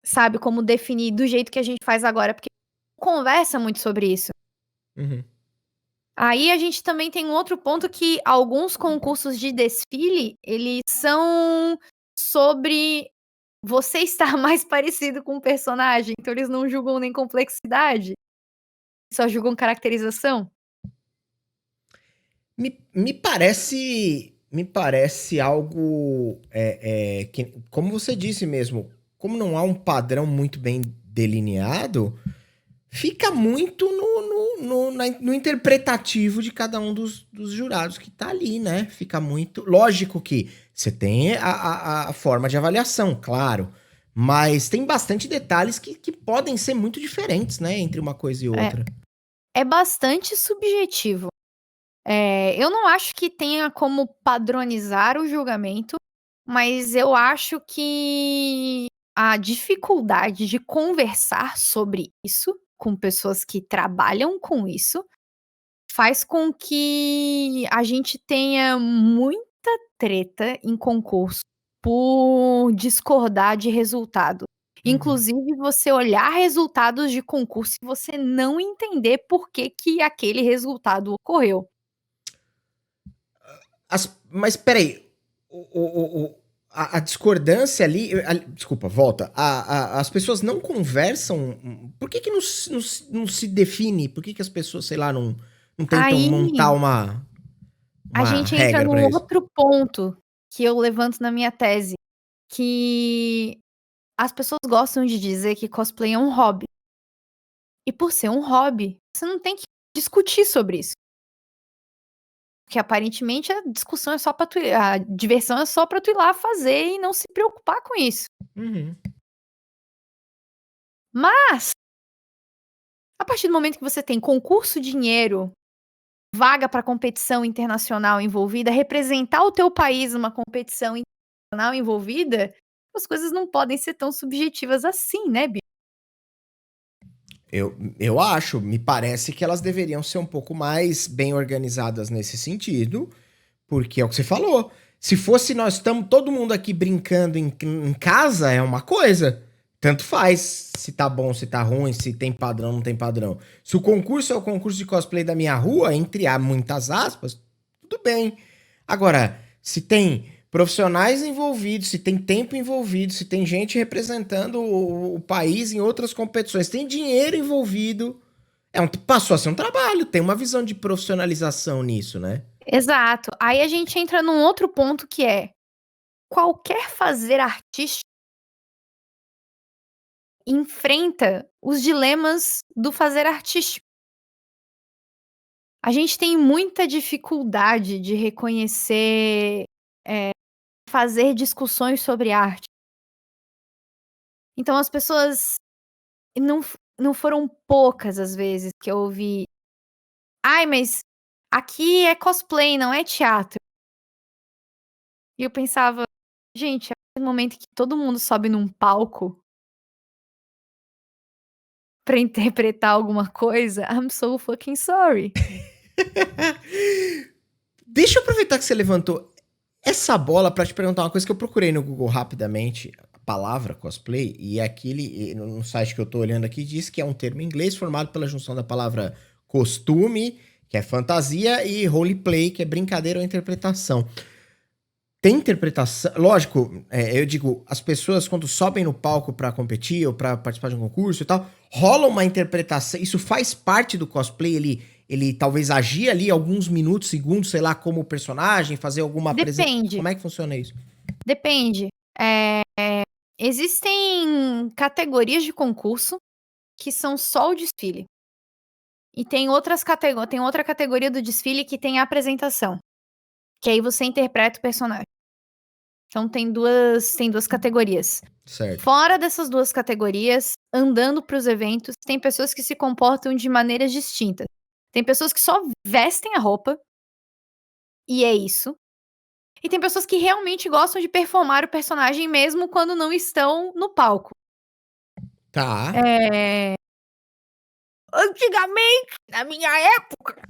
sabe, como definir do jeito que a gente faz agora, porque conversa muito sobre isso. Uhum. Aí a gente também tem um outro ponto que alguns concursos de desfile, eles são sobre você estar mais parecido com o personagem, então eles não julgam nem complexidade, só julgam caracterização. Me parece algo que, como você disse mesmo, como não há um padrão muito bem delineado, fica muito no interpretativo de cada um dos jurados que tá ali, né? Fica muito. Lógico que você tem a forma de avaliação, claro. Mas tem bastante detalhes que podem ser muito diferentes, né? Entre uma coisa e É, outra. é bastante subjetivo. Eu não acho que tenha como padronizar o julgamento, mas eu acho que a dificuldade de conversar sobre isso com pessoas que trabalham com isso faz com que a gente tenha muita treta em concurso por discordar de resultado. Uhum. Inclusive, você olhar resultados de concurso e você não entender por que que aquele resultado ocorreu. Mas peraí, a discordância ali, desculpa, volta. As pessoas não conversam. Por que não se define? Por que as pessoas, sei lá, não tentam Aí, montar a uma gente entra regra num pra isso? outro ponto que eu levanto na minha tese, que as pessoas gostam de dizer que cosplay é um hobby. E por ser um hobby, você não tem que discutir sobre isso. Porque aparentemente a discussão é só pra tu a diversão é só pra tu ir lá fazer e não se preocupar com isso. Uhum. Mas, a partir do momento que você tem concurso, dinheiro, vaga pra competição internacional envolvida, representar o teu país numa competição internacional envolvida, as coisas não podem ser tão subjetivas assim, né, Bi? Eu acho, me parece que elas deveriam ser um pouco mais bem organizadas nesse sentido, porque é o que você falou. Se fosse nós estamos todo mundo aqui brincando em casa, é uma coisa. Tanto faz se tá bom, se tá ruim, se tem padrão, não tem padrão. Se o concurso é o concurso de cosplay da minha rua, entre muitas aspas, tudo bem. Agora, se tem profissionais envolvidos, se tem tempo envolvido, se tem gente representando o país em outras competições, tem dinheiro envolvido, passou a ser um trabalho, tem uma visão de profissionalização nisso, né? Exato. Aí a gente entra num outro ponto que é: qualquer fazer artístico enfrenta os dilemas do fazer artístico. A gente tem muita dificuldade de reconhecer, fazer discussões sobre arte. Então as pessoas não foram poucas as vezes que eu ouvi: "Ai, mas aqui é cosplay, não é teatro". E eu pensava: "Gente, a partir do momento que todo mundo sobe num palco pra interpretar alguma coisa, I'm so fucking sorry". Deixa eu aproveitar que você levantou essa bola pra te perguntar uma coisa que eu procurei no Google rapidamente, a palavra cosplay, e no site que eu tô olhando aqui diz que é um termo em inglês formado pela junção da palavra costume, que é fantasia, e roleplay, que é brincadeira ou interpretação. tem interpretação. Lógico, eu digo, as pessoas quando sobem no palco pra competir ou pra participar de um concurso e tal, rola uma interpretação. Isso faz parte do cosplay, ele talvez agir ali alguns minutos, segundos, sei lá, como personagem, fazer alguma apresentação. Depende. Como é que funciona isso? Depende. Existem categorias de concurso que são só o desfile. E tem outra categoria do desfile que tem a apresentação. Que aí você interpreta o personagem. Então tem duas categorias. Certo. Fora dessas duas categorias, andando pros eventos, tem pessoas que se comportam de maneiras distintas. Tem pessoas que só vestem a roupa, e é isso. E tem pessoas que realmente gostam de performar o personagem mesmo quando não estão no palco. Tá. Antigamente, na minha época,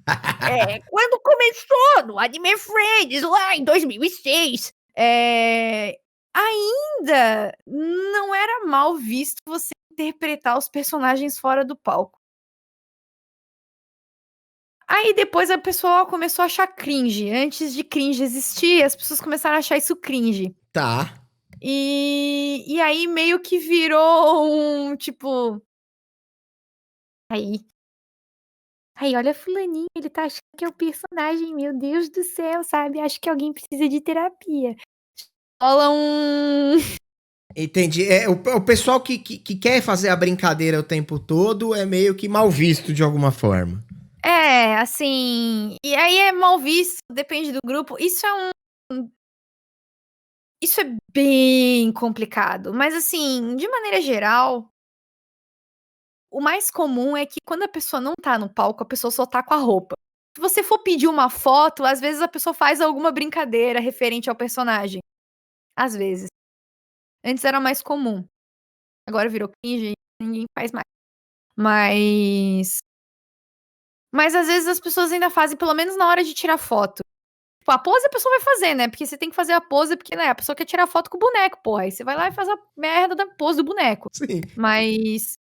quando começou no Anime Friends, lá em 2006, ainda não era mal visto você interpretar os personagens fora do palco. Aí depois a pessoa começou a achar cringe. Antes de cringe existir, as pessoas começaram a achar isso cringe. Tá. E aí meio que virou um tipo. Aí, olha fulaninho, ele tá achando que é o personagem, meu Deus do céu, sabe? Acho que alguém precisa de terapia. Rola um. Entendi. O pessoal que quer fazer a brincadeira o tempo todo é meio que mal visto de alguma forma. Assim. E aí é mal visto, depende do grupo. Isso é bem complicado. Mas, assim, de maneira geral, o mais comum é que quando a pessoa não tá no palco, a pessoa só tá com a roupa. Se você for pedir uma foto, às vezes a pessoa faz alguma brincadeira referente ao personagem. Às vezes. Antes era mais comum. Agora virou cringe e ninguém faz mais. Mas às vezes as pessoas ainda fazem, pelo menos na hora de tirar foto. Tipo, a pose a pessoa vai fazer, né? Porque você tem que fazer a pose, porque, né, a pessoa quer tirar foto com o boneco, porra. Aí você vai lá e faz a merda da pose do boneco. Sim. Mas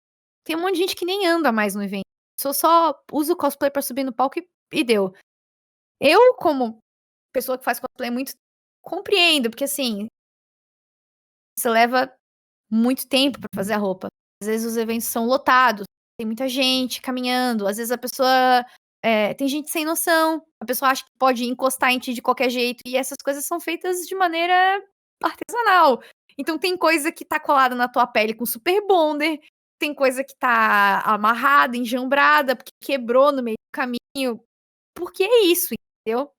tem um monte de gente que nem anda mais no evento. A pessoa só usa o cosplay pra subir no palco e deu. Eu, como pessoa que faz cosplay muito, compreendo, porque assim, você leva muito tempo pra fazer a roupa. Às vezes os eventos são lotados, tem muita gente caminhando, às vezes a pessoa tem gente sem noção, a pessoa acha que pode encostar em ti de qualquer jeito, e essas coisas são feitas de maneira artesanal. Então tem coisa que tá colada na tua pele com super bonder, tem coisa que tá amarrada, enjambrada, porque quebrou no meio do caminho. Por que isso, entendeu?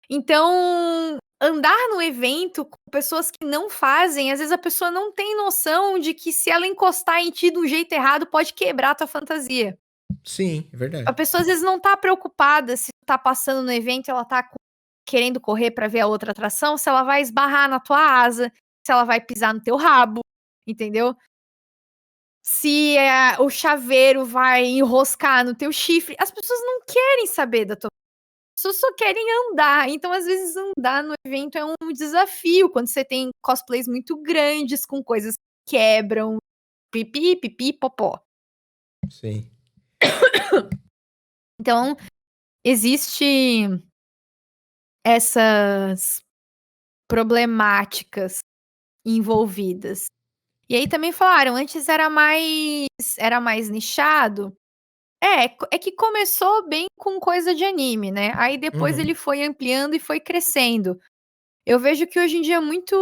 Então, andar no evento com pessoas que não fazem, às vezes a pessoa não tem noção de que se ela encostar em ti do jeito errado, pode quebrar a tua fantasia. Sim, é verdade. A pessoa às vezes não tá preocupada se tá passando no evento e ela tá querendo correr pra ver a outra atração, se ela vai esbarrar na tua asa, se ela vai pisar no teu rabo, entendeu? Se o chaveiro vai enroscar no teu chifre. As pessoas não querem saber da tua. As pessoas só querem andar. Então, às vezes, andar no evento é um desafio. Quando você tem cosplays muito grandes, com coisas que quebram, pipi, pipi, popó. Sim. Então, existe essas problemáticas envolvidas. E aí também falaram, antes era mais nichado. É que começou bem com coisa de anime, né? Aí depois Uhum. ele foi ampliando e foi crescendo. Eu vejo que hoje em dia é muito,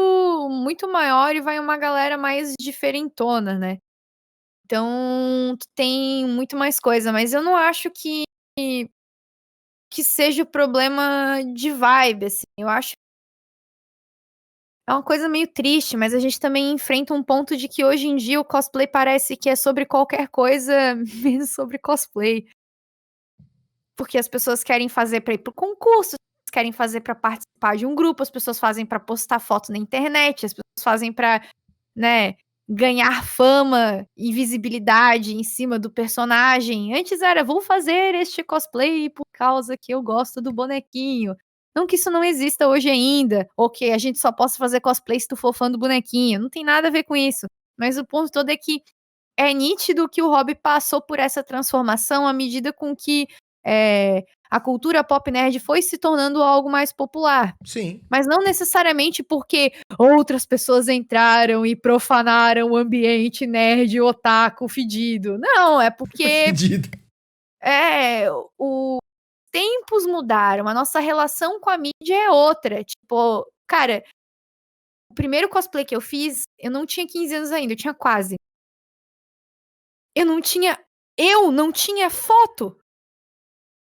muito maior e vai uma galera mais diferentona, né? Então, tu tem muito mais coisa, mas eu não acho que seja problema de vibe, assim. Eu acho é uma coisa meio triste, mas a gente também enfrenta um ponto de que hoje em dia o cosplay parece que é sobre qualquer coisa, menos sobre cosplay. Porque as pessoas querem fazer pra ir pro concurso, querem fazer pra participar de um grupo, as pessoas fazem pra postar foto na internet, as pessoas fazem pra, né, ganhar fama e visibilidade em cima do personagem. Antes era, vou fazer este cosplay por causa que eu gosto do bonequinho. Não que isso não exista hoje ainda, ou que a gente só possa fazer cosplay se tu for fã do bonequinho. Não tem nada a ver com isso. Mas o ponto todo é que é nítido que o hobby passou por essa transformação à medida com que a cultura pop nerd foi se tornando algo mais popular. Sim. Mas não necessariamente porque outras pessoas entraram e profanaram o ambiente nerd, otaku, fedido. Não, é porque Fedido. os tempos mudaram, a nossa relação com a mídia é outra. Tipo, cara, o primeiro cosplay que eu fiz, eu não tinha 15 anos ainda, eu tinha quase. Eu não tinha foto.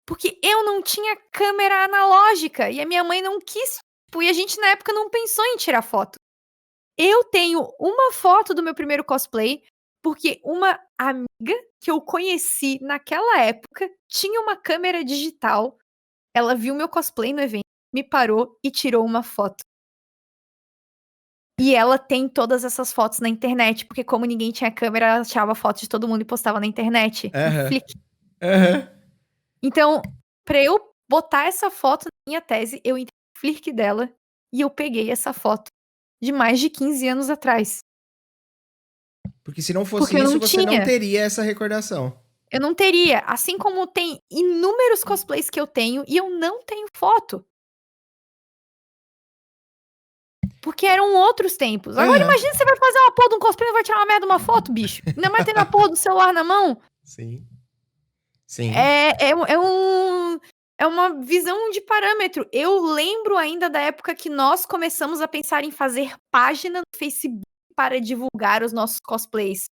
Porque eu não tinha câmera analógica e a minha mãe não quis, tipo, e a gente na época não pensou em tirar foto. Eu tenho uma foto do meu primeiro cosplay, porque uma amiga que eu conheci naquela época tinha uma câmera digital, ela viu meu cosplay no evento, me parou e tirou uma foto. E ela tem todas essas fotos na internet, porque como ninguém tinha câmera, ela tirava foto de todo mundo e postava na internet, no Flickr. Então, pra eu botar essa foto na minha tese, eu entrei no Flickr dela e eu peguei essa foto de mais de 15 anos atrás. Porque se não fosse Porque eu isso, não você não tinha. teria essa recordação. Eu não teria. Assim como tem inúmeros cosplays que eu tenho e eu não tenho foto. Porque eram outros tempos. Agora imagina você vai fazer uma porra de um cosplay e vai tirar uma merda de uma foto, bicho. Ainda mais tendo a porra do celular na mão. Sim. Sim. É uma visão de parâmetro. Eu lembro ainda da época que nós começamos a pensar em fazer página no Facebook para divulgar os nossos cosplays.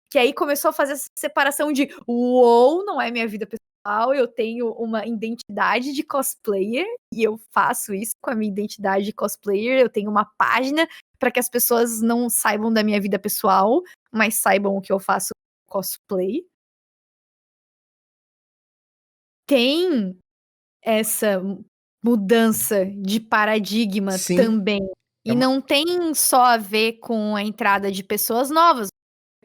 Que aí começou a fazer essa separação de uou, não é minha vida pessoal, eu tenho uma identidade de cosplayer e eu faço isso com a minha identidade de cosplayer, eu tenho uma página para que as pessoas não saibam da minha vida pessoal, mas saibam o que eu faço cosplay. Tem essa mudança de paradigma Sim. também. É E uma- não tem só a ver com a entrada de pessoas novas,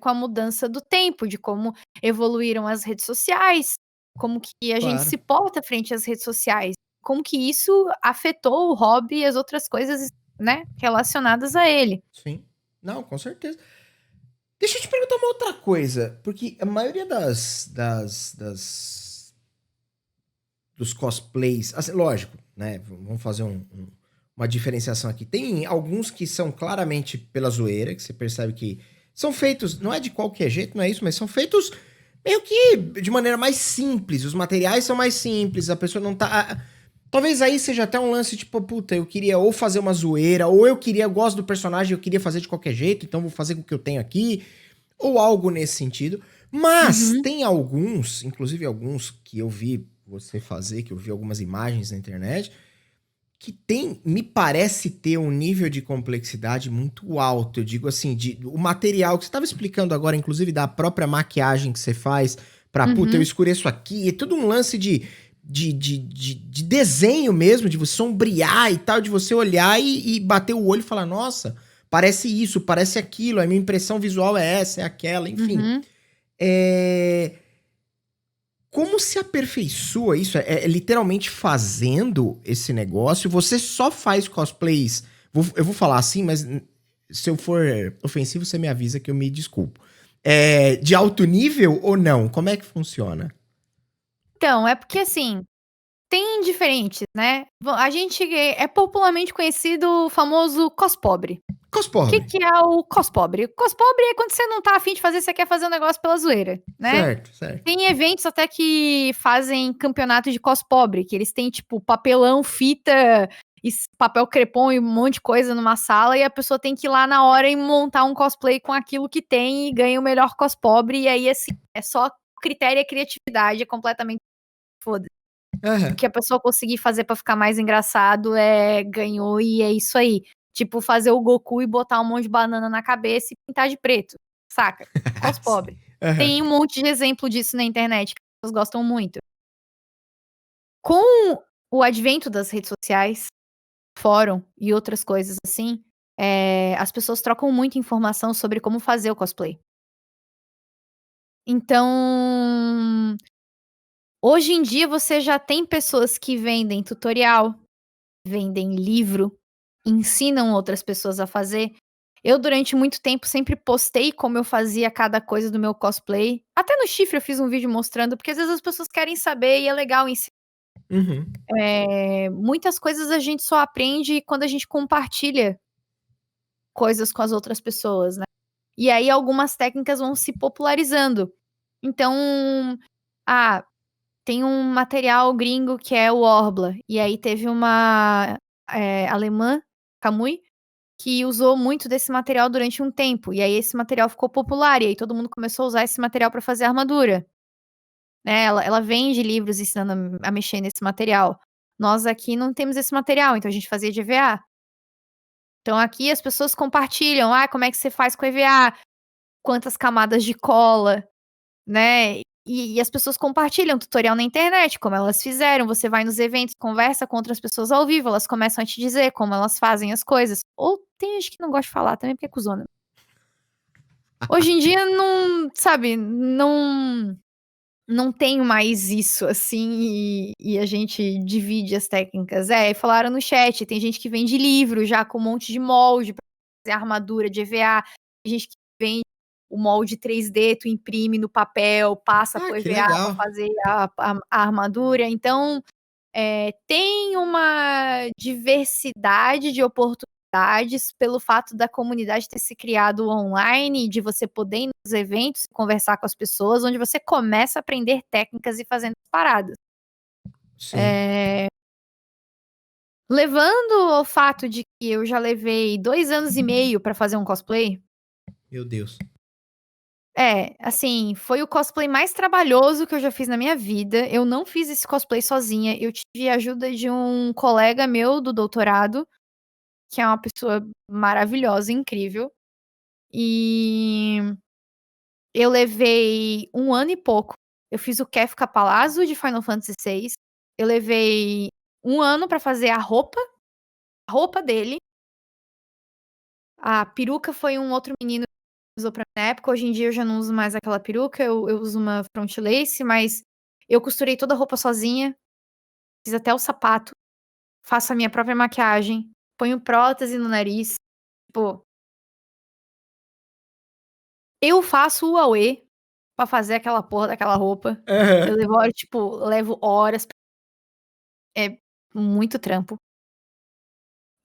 com a mudança do tempo, de como evoluíram as redes sociais, como que a gente Claro. se porta frente às redes sociais, como que isso afetou o hobby e as outras coisas, né, relacionadas a ele. Sim. Não, com certeza. Deixa eu te perguntar uma outra coisa. Porque a maioria dos cosplays. Assim, lógico, né? Vamos fazer uma diferenciação aqui. Tem alguns que são claramente pela zoeira, que você percebe que são feitos, não é de qualquer jeito, não é isso, mas são feitos meio que de maneira mais simples. Os materiais são mais simples, a pessoa não tá. Talvez aí seja até um lance tipo, puta, eu queria ou fazer uma zoeira, ou eu gosto do personagem, eu queria fazer de qualquer jeito, então vou fazer com o que eu tenho aqui, ou algo nesse sentido. Mas tem alguns, inclusive alguns que eu vi você fazer, que eu vi algumas imagens na internet, que tem, me parece ter um nível de complexidade muito alto. Eu digo assim, o material que você estava explicando agora, inclusive da própria maquiagem que você faz pra, puta, eu escureço aqui, é tudo um lance de desenho mesmo, de você sombrear e tal, de você olhar e bater o olho e falar, nossa, parece isso, parece aquilo, a minha impressão visual é essa, é aquela, enfim. Como se aperfeiçoa isso? É literalmente fazendo esse negócio? Você só faz cosplays? Eu vou falar assim, mas se eu for ofensivo, você me avisa que eu me desculpo. De alto nível ou não? Como é que funciona? Então, é porque assim, tem diferentes, né? A gente é popularmente conhecido o famoso cospobre. O Cospobre. que é o cospobre? Cospobre é quando você não tá afim de fazer, você quer fazer um negócio pela zoeira, né? Certo. Tem eventos até que fazem campeonato de cospobre, que eles têm, tipo, papelão, fita, papel crepom e um monte de coisa numa sala, e a pessoa tem que ir lá na hora e montar um cosplay com aquilo que tem e ganha o melhor cospobre, e aí, assim, é só critério e criatividade, é completamente foda. O que a pessoa conseguir fazer pra ficar mais engraçado ganhou e é isso aí. Tipo, fazer o Goku e botar um monte de banana na cabeça e pintar de preto, saca? Cospobre. Tem um monte de exemplo disso na internet que as pessoas gostam muito. Com o advento das redes sociais, fórum e outras coisas assim, as pessoas trocam muita informação sobre como fazer o cosplay. Então, hoje em dia você já tem pessoas que vendem tutorial, vendem livro, ensinam outras pessoas a fazer. Eu, durante muito tempo, sempre postei como eu fazia cada coisa do meu cosplay. Até no chifre eu fiz um vídeo mostrando, porque às vezes as pessoas querem saber e é legal ensinar. Uhum. Muitas coisas a gente só aprende quando a gente compartilha coisas com as outras pessoas, né? E aí algumas técnicas vão se popularizando. Então, tem um material gringo que é o Orbla, e aí teve uma alemã, Kamui, que usou muito desse material durante um tempo, e aí esse material ficou popular, e aí todo mundo começou a usar esse material para fazer armadura. Né? Ela vende livros ensinando a mexer nesse material. Nós aqui não temos esse material, então a gente fazia de EVA. Então aqui as pessoas compartilham, como é que você faz com EVA? Quantas camadas de cola, né? E as pessoas compartilham tutorial na internet, como elas fizeram. Você vai nos eventos, conversa com outras pessoas ao vivo, elas começam a te dizer como elas fazem as coisas. Ou tem gente que não gosta de falar também, porque é cuzona. Hoje em dia, não, sabe, não tenho mais isso, assim, e a gente divide as técnicas. Falaram no chat, tem gente que vende livro já com um monte de molde pra fazer armadura de EVA, tem gente que vende o molde 3D, tu imprime no papel, passa pro Que EVA pra legal. fazer a armadura. Então, tem uma diversidade de oportunidades pelo fato da comunidade ter se criado online, de você poder ir nos eventos, conversar com as pessoas, onde você começa a aprender técnicas e fazendo paradas. Sim. Levando ao fato de que eu já levei 2 anos e meio pra fazer um cosplay. Meu Deus. Assim, foi o cosplay mais trabalhoso que eu já fiz na minha vida. Eu não fiz esse cosplay sozinha, eu tive a ajuda de um colega meu do doutorado, que é uma pessoa maravilhosa, incrível. E eu levei 1 ano e pouco. Eu fiz o Kefka Palazzo de Final Fantasy VI. Eu levei 1 ano pra fazer a roupa dele. A peruca foi um outro menino que usou pra mim na época. Hoje em dia eu já não uso mais aquela peruca, eu uso uma front lace, mas eu costurei toda a roupa sozinha, fiz até o sapato, faço a minha própria maquiagem, ponho prótese no nariz, tipo, eu faço o auê pra fazer aquela porra daquela roupa. Eu levo horas. É muito trampo.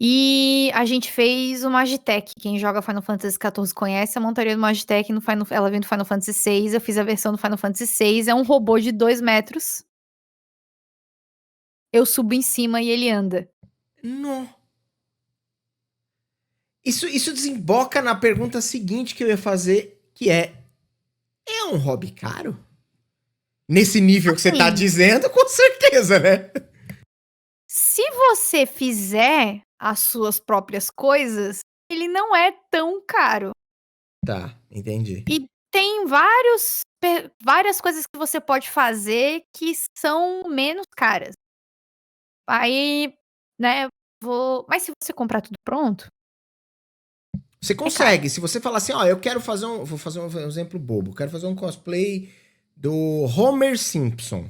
E a gente fez o Magitech. Quem joga Final Fantasy XIV conhece a montaria do Magitech. Ela vem do Final Fantasy VI. Eu fiz a versão do Final Fantasy VI. É um robô de 2 metros. Eu subo em cima e ele anda. Não. Isso desemboca na pergunta seguinte que eu ia fazer, que é um hobby caro? Nesse nível que você tá Assim, dizendo, com certeza, né? se você fizer as suas próprias coisas, ele não é tão caro. Tá, entendi. E tem várias coisas que você pode fazer que são menos caras. Aí, né, mas se você comprar tudo pronto, Você é caro. consegue, se você falar assim, ó, eu quero fazer vou fazer um exemplo bobo, quero fazer um cosplay do Homer Simpson.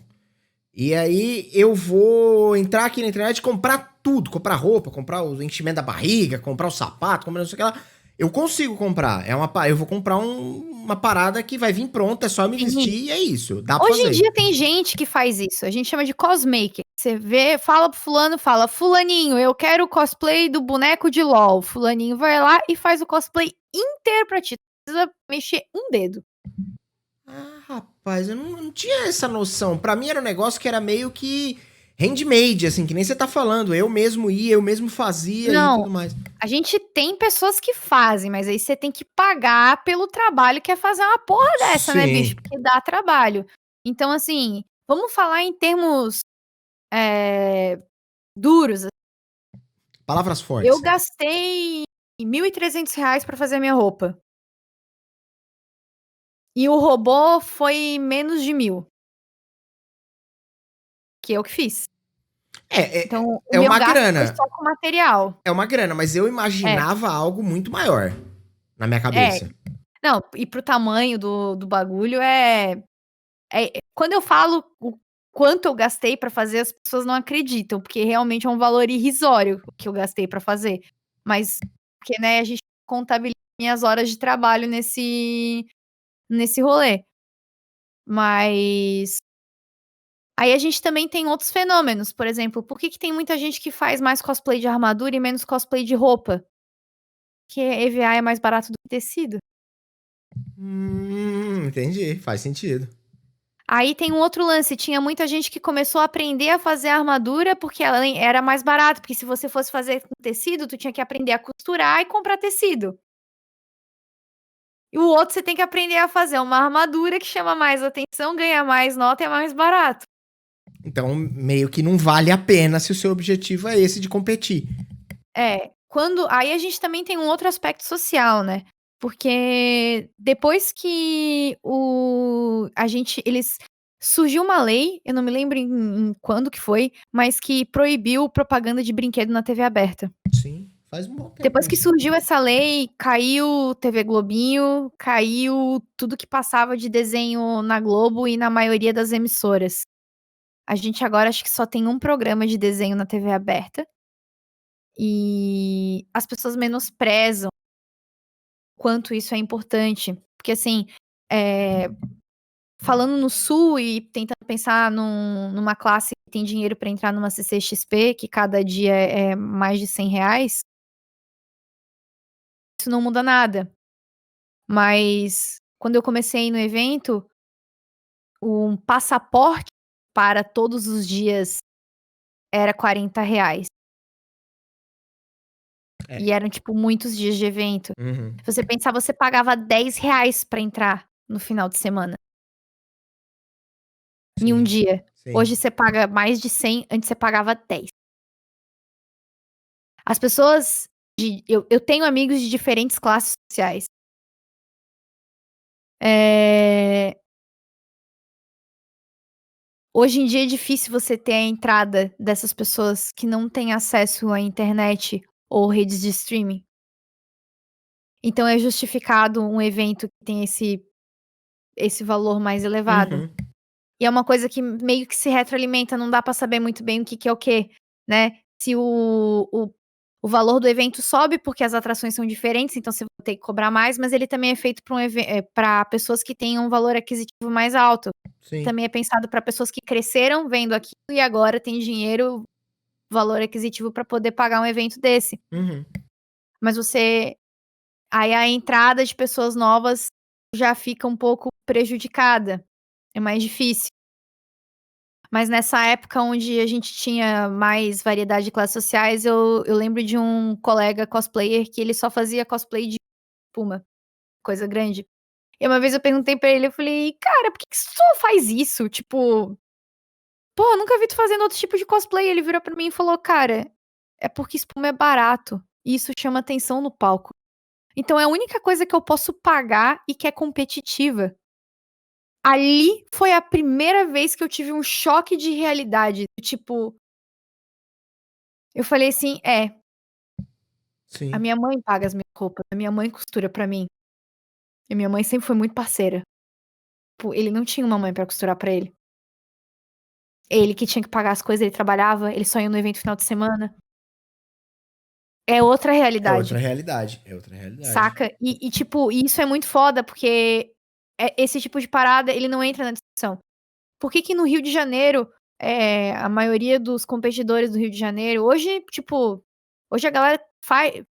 E aí eu vou entrar aqui na internet e comprar tudo, comprar roupa, comprar o enchimento da barriga, comprar o sapato, comprar não sei o que lá. Eu consigo comprar. Eu vou comprar uma parada que vai vir pronta, é só me Sim. vestir e é isso. Dá pra Hoje em fazer. dia tem gente que faz isso. A gente chama de cosmaker. Você vê, fala pro fulano, fala, fulaninho, eu quero o cosplay do boneco de LOL. Fulaninho vai lá e faz o cosplay inteiro pra ti. Não precisa mexer um dedo. Ah, rapaz, eu não tinha essa noção. Pra mim era um negócio que era meio que handmade, assim, que nem você tá falando. Eu mesmo ia, eu mesmo fazia e Não, tudo mais. a gente tem pessoas que fazem, mas aí você tem que pagar pelo trabalho que é fazer uma porra dessa, né, bicho? Sim. Porque dá trabalho. Então, assim, vamos falar em termos duros. Palavras Eu fortes. gastei R$ 1.300 pra fazer a minha roupa. E o robô foi menos de 1.000. Que eu que fiz. É, Então, o é meu uma gasto foi grana. só com material. É uma grana, mas eu É, imaginava algo muito maior na minha é. cabeça. Não, e pro tamanho do bagulho quando eu falo o quanto eu gastei pra fazer, as pessoas não acreditam, porque realmente é um valor irrisório o que eu gastei pra fazer. Mas, porque, né, a gente contabiliza minhas horas de trabalho nesse rolê. Mas Aí a gente também tem outros fenômenos, por exemplo, por que tem muita gente que faz mais cosplay de armadura e menos cosplay de roupa? Que EVA é mais barato do que tecido. Entendi, faz sentido. Aí tem um outro lance, tinha muita gente que começou a aprender a fazer armadura porque ela era mais barato, porque se você fosse fazer com tecido, tu tinha que aprender a costurar e comprar tecido. E o outro você tem que aprender a fazer uma armadura que chama mais atenção, ganha mais nota e é mais barato. Então, meio que não vale a pena se o seu objetivo é esse de competir. Aí a gente também tem um outro aspecto social, né? Porque depois que surgiu uma lei, eu não me lembro em quando que foi, mas que proibiu propaganda de brinquedo na TV aberta. Sim, faz um bom tempo. Depois que surgiu essa lei, caiu TV Globinho, caiu tudo que passava de desenho na Globo e na maioria das emissoras. A gente agora acho que só tem um programa de desenho na TV aberta. E as pessoas menosprezam o quanto isso é importante. Porque, assim, falando no Sul e tentando pensar numa classe que tem dinheiro para entrar numa CCXP, que cada dia é mais de R$ 100, isso não muda nada. Mas quando eu comecei a ir no evento, um passaporte para todos os dias era R$ 40. E eram, tipo, muitos dias de evento. Uhum. Se você pensar, você pagava R$ 10 pra entrar no final de semana. Em um dia. Sim. Hoje você paga mais de 100, antes você pagava 10. As pessoas... Eu tenho amigos de diferentes classes sociais. Hoje em dia é difícil você ter a entrada dessas pessoas que não têm acesso à internet ou redes de streaming. Então é justificado um evento que tem esse valor mais elevado. Uhum. E é uma coisa que meio que se retroalimenta, não dá pra saber muito bem o que é o quê, né? Se o valor do evento sobe porque as atrações são diferentes, então você vai ter que cobrar mais, mas ele também é feito pra pessoas que têm um valor aquisitivo mais alto. Sim. Também é pensado pra pessoas que cresceram vendo aquilo e agora tem dinheiro, valor aquisitivo pra poder pagar um evento desse. Uhum. Mas aí a entrada de pessoas novas já fica um pouco prejudicada. É mais difícil. Mas nessa época onde a gente tinha mais variedade de classes sociais, eu lembro de um colega cosplayer que ele só fazia cosplay de Puma, coisa grande. E uma vez eu perguntei pra ele, eu falei: "Cara, por que você só faz isso? Tipo, pô, eu nunca vi tu fazendo outro tipo de cosplay". Ele virou pra mim e falou: "Cara, é porque espuma é barato, e isso chama atenção no palco. Então é a única coisa que eu posso pagar e que é competitiva". Ali foi a primeira vez que eu tive um choque de realidade, tipo, eu falei assim: Sim. a minha mãe paga as minhas roupas, a minha mãe costura pra mim. E minha mãe sempre foi muito parceira. Tipo, ele não tinha uma mãe pra costurar pra ele. Ele que tinha que pagar as coisas, ele trabalhava, ele só ia no evento final de semana. É outra É realidade, outra realidade. É outra realidade. saca? Tipo, isso é muito foda, porque esse tipo de parada, ele não entra na discussão. Por que no Rio de Janeiro, a maioria dos competidores do Rio de Janeiro, hoje, tipo, hoje a galera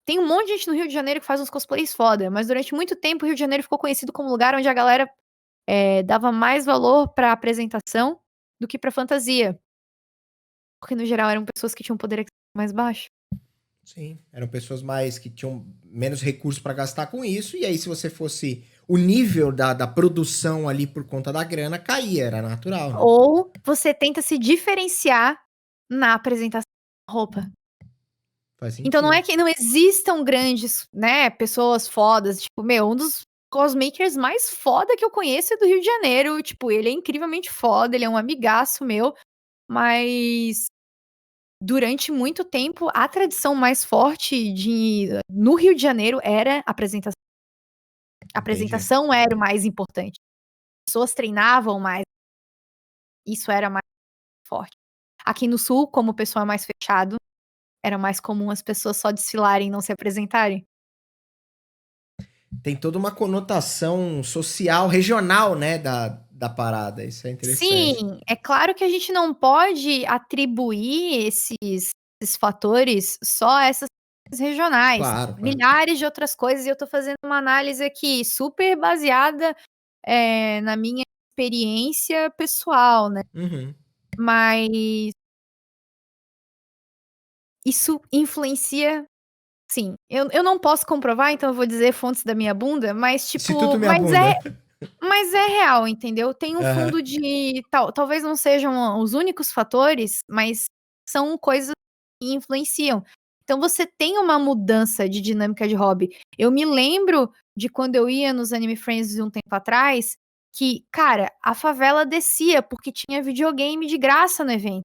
tem um monte de gente no Rio de Janeiro que faz uns cosplays foda, mas durante muito tempo o Rio de Janeiro ficou conhecido como um lugar onde a galera dava mais valor pra apresentação do que pra fantasia. Porque no geral eram pessoas que tinham poder aquisitivo mais baixo. Sim, eram pessoas mais que tinham menos recursos para gastar com isso, e aí se você fosse o nível da produção ali por conta da grana, caía, era natural, né? Ou você tenta se diferenciar na apresentação da roupa. Faz sentido. Então não é que não existam grandes, né, pessoas fodas, tipo, um dos cosmakers mais foda que eu conheço é do Rio de Janeiro, tipo, ele é incrivelmente foda, ele é um amigaço meu, mas durante muito tempo a tradição mais forte no Rio de Janeiro era a apresentação. A apresentação era o mais importante. As pessoas treinavam mais. Isso era mais forte. Aqui no Sul, como o pessoal é mais fechado, era mais comum as pessoas só desfilarem e não se apresentarem. Tem toda uma conotação social, regional, né, da parada. Isso é interessante. Sim, é claro que a gente não pode atribuir esses fatores só a essas regionais. Claro, claro. Milhares de outras coisas, e eu tô fazendo uma análise aqui super baseada, na minha experiência pessoal, né. Uhum. Mas isso influencia sim. Eu não posso comprovar, então eu vou dizer fontes da minha bunda, mas Instituto tipo, Minha Bunda. mas é real, entendeu? Tem um Aham. fundo de talvez não sejam os únicos fatores, mas são coisas que influenciam. Então você tem uma mudança de dinâmica de hobby. Eu me lembro de quando eu ia nos Anime Friends um tempo atrás, que, cara, a favela descia, porque tinha videogame de graça no evento.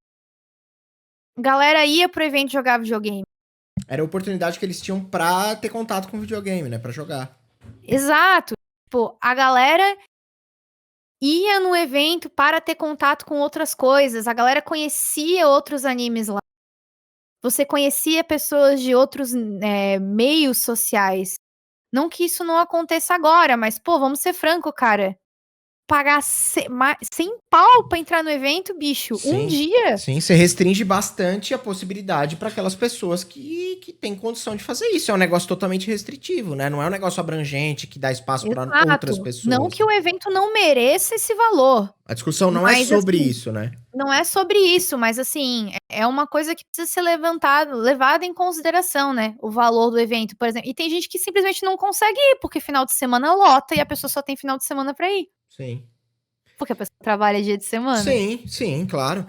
Galera ia pro evento jogar videogame. Era a oportunidade que eles tinham pra ter contato com videogame, né? Pra jogar. Exato. Tipo, a galera ia no evento para ter contato com outras coisas, a galera conhecia outros animes lá. Você conhecia pessoas de outros, meios sociais. Não que isso não aconteça agora, mas, pô, vamos ser franco, cara, pagar R$100 pra entrar no evento, bicho, um Sim, dia. sim, você restringe bastante a possibilidade para aquelas pessoas que têm condição de fazer isso. É um negócio totalmente restritivo, né? Não é um negócio abrangente que dá espaço para outras Exato. Não pessoas, que né? o evento não mereça esse valor, A discussão não é mas sobre assim, isso, né? não é sobre isso, mas assim, é uma coisa que precisa ser levada em consideração, né, o valor do evento, por exemplo. E tem gente que simplesmente não consegue ir, porque final de semana lota e a pessoa só tem final de semana pra ir, Sim. porque a pessoa trabalha dia de semana. Sim, sim, claro.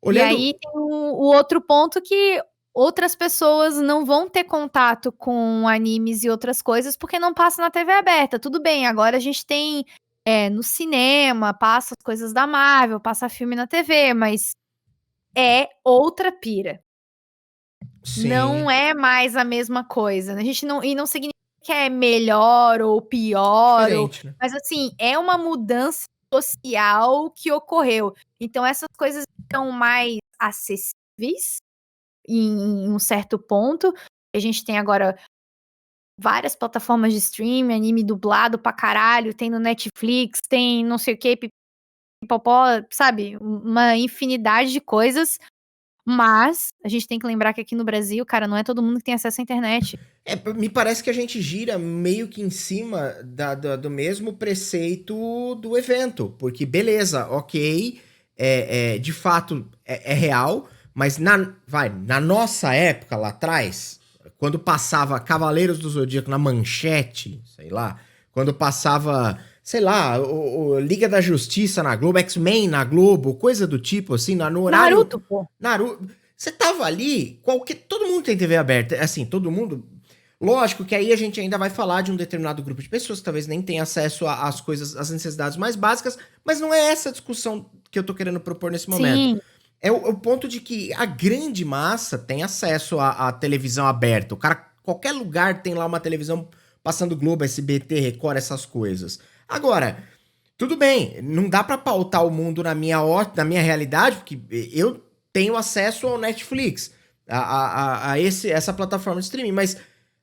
E Olhando. aí tem o outro ponto que outras pessoas não vão ter contato com animes e outras coisas, porque não passa na TV aberta. Tudo bem, agora a gente tem, no cinema, passa as coisas da Marvel, passa filme na TV, mas é outra pira. Sim, Não é mais a mesma coisa, né, a gente não significa que é melhor ou pior ou diferente, né? mas assim, é uma mudança social que ocorreu. Então essas coisas estão mais acessíveis em um certo ponto. A gente tem agora várias plataformas de streaming, anime dublado pra caralho, tem no Netflix, tem não sei o quê, pipopó, sabe, uma infinidade de coisas. Mas a gente tem que lembrar que aqui no Brasil, cara, não é todo mundo que tem acesso à internet. Me parece que a gente gira meio que em cima do mesmo preceito do evento, porque beleza, ok, de fato é real, mas na nossa época lá atrás, quando passava Cavaleiros do Zodíaco na manchete, sei lá, quando passava, sei lá, o Liga da Justiça na Globo, X-Men na Globo, coisa do tipo, assim, no horário. Naruto, pô. Naruto. Você tava ali, todo mundo tem TV aberta, assim, todo mundo. Lógico que aí a gente ainda vai falar de um determinado grupo de pessoas que talvez nem tenha acesso às coisas, às necessidades mais básicas, mas não é essa a discussão que eu tô querendo propor nesse momento. Sim. É o ponto de que a grande massa tem acesso à televisão aberta. O cara, qualquer lugar tem lá uma televisão passando Globo, SBT, Record, essas coisas. Agora, tudo bem, não dá pra pautar o mundo na minha realidade, porque eu tenho acesso ao Netflix, essa plataforma de streaming, mas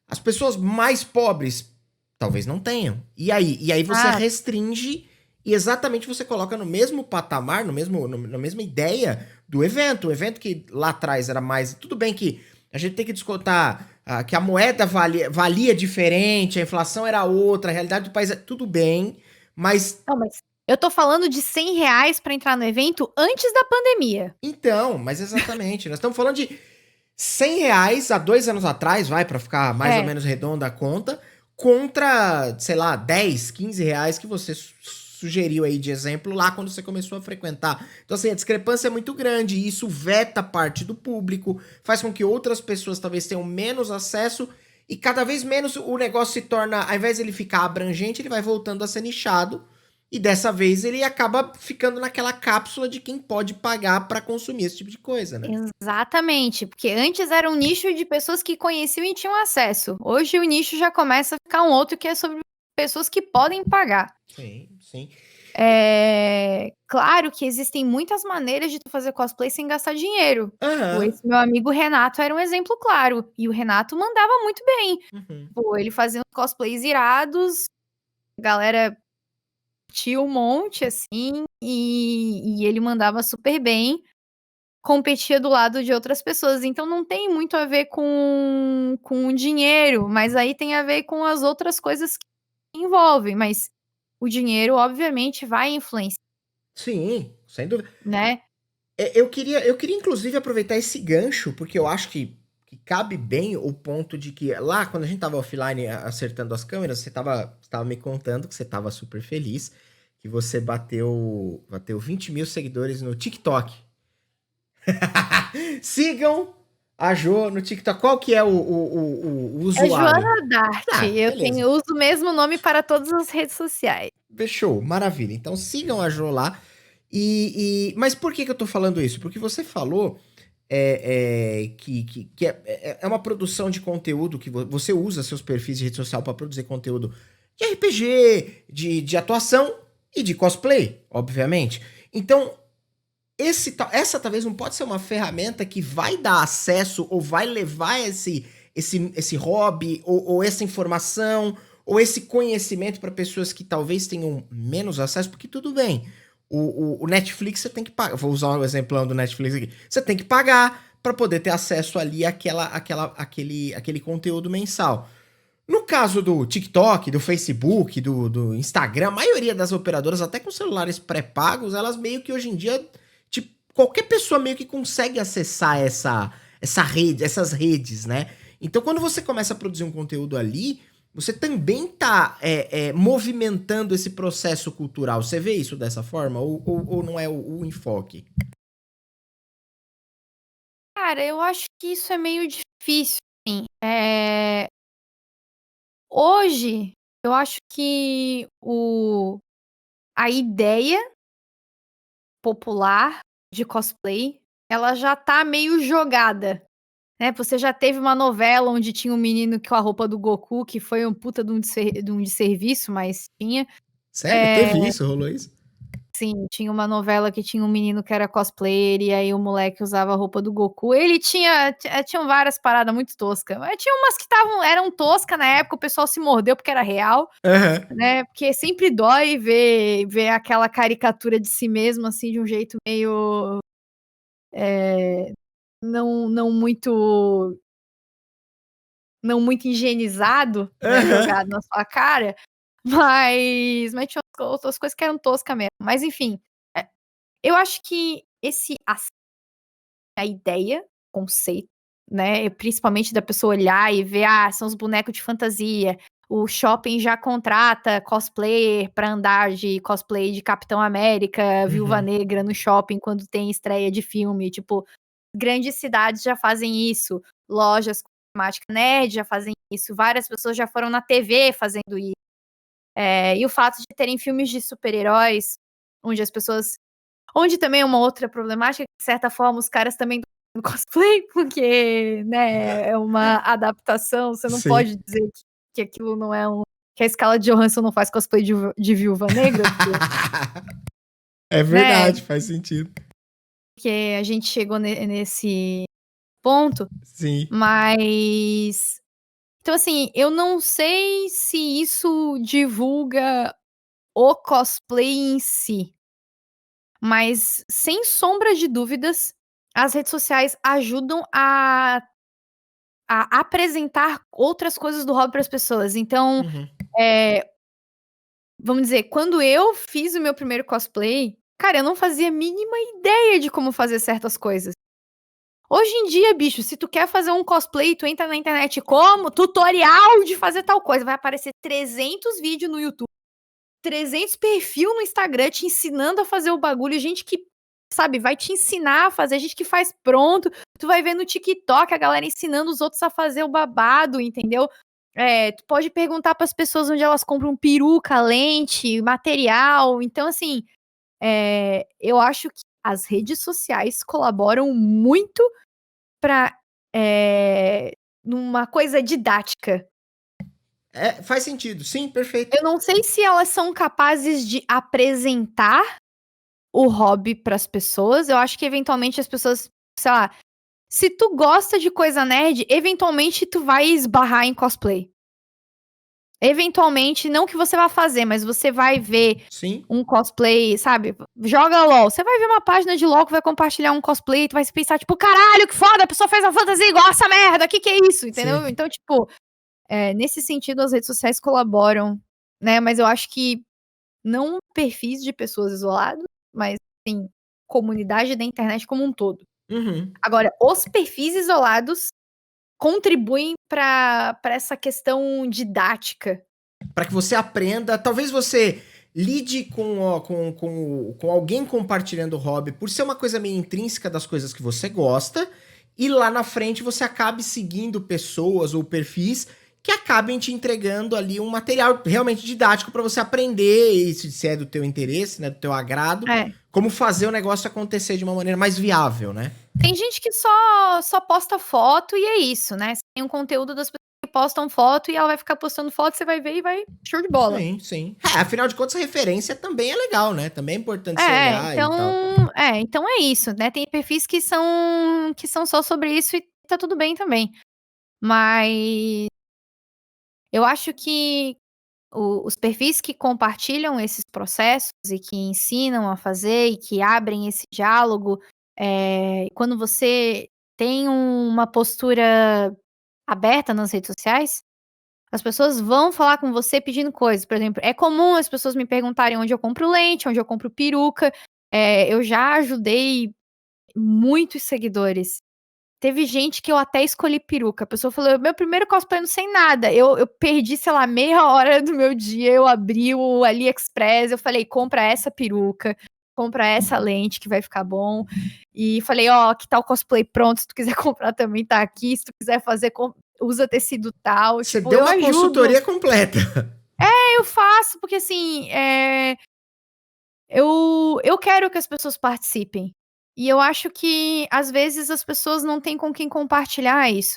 as pessoas mais pobres talvez não tenham. E aí você Ah, restringe e exatamente você coloca no mesmo patamar, na mesma ideia do evento. O evento que lá atrás era mais. Tudo bem que a gente tem que descontar que a moeda valia diferente, a inflação era outra, a realidade do país é. Tudo bem, mas não, mas eu tô falando de R$100 pra entrar no evento antes da pandemia. então, mas exatamente. Nós estamos falando de R$ 100 há 2 anos atrás, vai, pra ficar mais ou É. menos redonda a conta, contra, sei lá, 10, R$ 15 que você sugeriu aí de exemplo lá quando você começou a frequentar. Então, assim, a discrepância é muito grande e isso veta parte do público, faz com que outras pessoas talvez tenham menos acesso e cada vez menos o negócio se torna, ao invés de ele ficar abrangente, ele vai voltando a ser nichado. E dessa vez ele acaba ficando naquela cápsula de quem pode pagar pra consumir esse tipo de coisa, né? Exatamente, porque antes era um nicho de pessoas que conheciam e tinham acesso. Hoje o nicho já começa a ficar um outro que é sobre pessoas que podem pagar. Sim, sim. Claro que existem muitas maneiras de tu fazer cosplay sem gastar dinheiro. Tipo, Aham. esse meu amigo Renato era um exemplo claro. E o Renato mandava muito bem. Uhum. Pô, ele fazia uns cosplays irados, a galera tinha um monte, assim, e ele mandava super bem, competia do lado de outras pessoas. Então não tem muito a ver com o dinheiro, mas aí tem a ver com as outras coisas que envolvem. Mas o dinheiro, obviamente, vai influenciar, Sim, sem dúvida. né? Eu queria inclusive aproveitar esse gancho, porque eu acho que cabe bem o ponto de que lá, quando a gente tava offline acertando as câmeras, você tava me contando que você tava super feliz, que você bateu 20 mil seguidores no TikTok. Sigam a Jo no TikTok. Qual que é o É usuário? Joana Dart. Ah, Eu beleza. uso o mesmo nome para todas as redes sociais. Fechou, maravilha. Então sigam a Jo lá. Mas por que eu tô falando isso? Porque você falou que é uma produção de conteúdo que você usa seus perfis de rede social para produzir conteúdo de RPG, de atuação e de cosplay, obviamente. Então, essa talvez não pode ser uma ferramenta que vai dar acesso ou vai levar esse hobby ou essa informação ou esse conhecimento para pessoas que talvez tenham menos acesso, porque tudo bem. O Netflix você tem que pagar. Vou usar o exemplo do Netflix aqui. Você tem que pagar para poder ter acesso ali àquele conteúdo mensal. No caso do TikTok, do Facebook, do Instagram, a maioria das operadoras, até com celulares pré-pagos, elas meio que hoje em dia, tipo, qualquer pessoa meio que consegue acessar essa rede, essas redes, né? Então, quando você começa a produzir um conteúdo ali, você também tá movimentando esse processo cultural. Você vê isso dessa forma? Ou não é o enfoque? Cara, eu acho que isso é meio difícil, assim. Hoje, eu acho que a ideia popular de cosplay, ela já tá meio jogada, né? Você já teve uma novela onde tinha um menino com a roupa do Goku, que foi um puta de um desserviço, mas tinha. Sério? Teve isso? Rolou isso? Sim, tinha uma novela que tinha um menino que era cosplayer e aí o moleque usava a roupa do Goku. Ele tinham várias paradas muito toscas. Mas tinha umas que eram toscas na época, o pessoal se mordeu porque era real, Aham. né? Porque sempre dói ver aquela caricatura de si mesmo, assim, de um jeito meio não muito higienizado, né? Aham. Jogado na sua cara. Mas tinha outras coisas que eram toscas mesmo. Mas enfim, eu acho que a ideia, conceito, né, principalmente da pessoa olhar e ver, são os bonecos de fantasia, o shopping já contrata cosplayer pra andar de cosplay de Capitão América, Viúva Uhum. Negra no shopping quando tem estreia de filme, tipo, grandes cidades já fazem isso, lojas com temática nerd já fazem isso, várias pessoas já foram na TV fazendo isso. E o fato de terem filmes de super-heróis, onde também é uma outra problemática, que de certa forma os caras também estão fazendo cosplay, porque, né, é uma adaptação, você não Sim. pode dizer que aquilo não é que a Scarlett Johansson não faz cosplay de Viúva Negra, porque, É né, verdade, faz sentido. porque a gente chegou nesse ponto, Sim. mas então assim, eu não sei se isso divulga o cosplay em si. Mas, sem sombra de dúvidas, as redes sociais ajudam a apresentar outras coisas do hobby para as pessoas. Então, Uhum. eh, vamos dizer, quando eu fiz o meu primeiro cosplay, cara, eu não fazia a mínima ideia de como fazer certas coisas. Hoje em dia, bicho, se tu quer fazer um cosplay, tu entra na internet como tutorial de fazer tal coisa, vai aparecer 300 vídeos no YouTube, 300 perfil no Instagram te ensinando a fazer o bagulho, gente que, sabe, vai te ensinar a fazer, gente que faz pronto, tu vai ver no TikTok a galera ensinando os outros a fazer o babado, entendeu? Tu pode perguntar para as pessoas onde elas compram peruca, lente, material, então assim, eu acho que as redes sociais colaboram muito pra, numa coisa didática. Faz sentido. Sim, perfeito. Eu não sei se elas são capazes de apresentar o hobby para as pessoas, eu acho que eventualmente as pessoas, sei lá, se tu gosta de coisa nerd, eventualmente tu vai esbarrar em cosplay. Eventualmente, não que você vá fazer, mas você vai ver Sim. um cosplay, sabe? Joga LOL. Você vai ver uma página de LOL que vai compartilhar um cosplay, tu vai pensar, tipo, caralho, que foda, a pessoa fez uma fantasia igual essa merda, que é isso? Entendeu? Sim. Então, tipo, nesse sentido, as redes sociais colaboram, né? Mas eu acho que não perfis de pessoas isoladas, mas, sim, comunidade da internet como um todo. Uhum. Agora, os perfis isolados contribuem para essa questão didática. Para que você aprenda, talvez você lide com alguém compartilhando o hobby por ser uma coisa meio intrínseca das coisas que você gosta, e lá na frente você acabe seguindo pessoas ou perfis que acabem te entregando ali um material realmente didático para você aprender, e se é do teu interesse, né, do teu agrado, É. como fazer o negócio acontecer de uma maneira mais viável, né? Tem gente que só posta foto e é isso, né? Você tem um conteúdo das pessoas que postam foto e ela vai ficar postando foto, você vai ver e vai show de bola. Sim, sim. Afinal de contas, a referência também é legal, né? Também é importante você É, olhar e então, tal. então é isso, né? Tem perfis que são só sobre isso e tá tudo bem também. Mas eu acho que os perfis que compartilham esses processos e que ensinam a fazer e que abrem esse diálogo, quando você tem uma postura aberta nas redes sociais, as pessoas vão falar com você pedindo coisas. Por exemplo, é comum as pessoas me perguntarem onde eu compro lente, onde eu compro peruca. Eu já ajudei muitos seguidores. Teve gente que eu até escolhi peruca. A pessoa falou: meu primeiro cosplay, eu não sei nada. Eu perdi, sei lá, meia hora do meu dia. Eu abri o AliExpress. Eu falei: compra essa peruca, compra essa lente que vai ficar bom. E falei: ó, que tal cosplay pronto? Se tu quiser comprar também tá aqui. Se tu quiser fazer, usa tecido tal. Você Tipo, deu eu uma ajudo. consultoria completa. Eu faço, porque assim, eu quero que as pessoas participem. E eu acho que, às vezes, as pessoas não têm com quem compartilhar isso.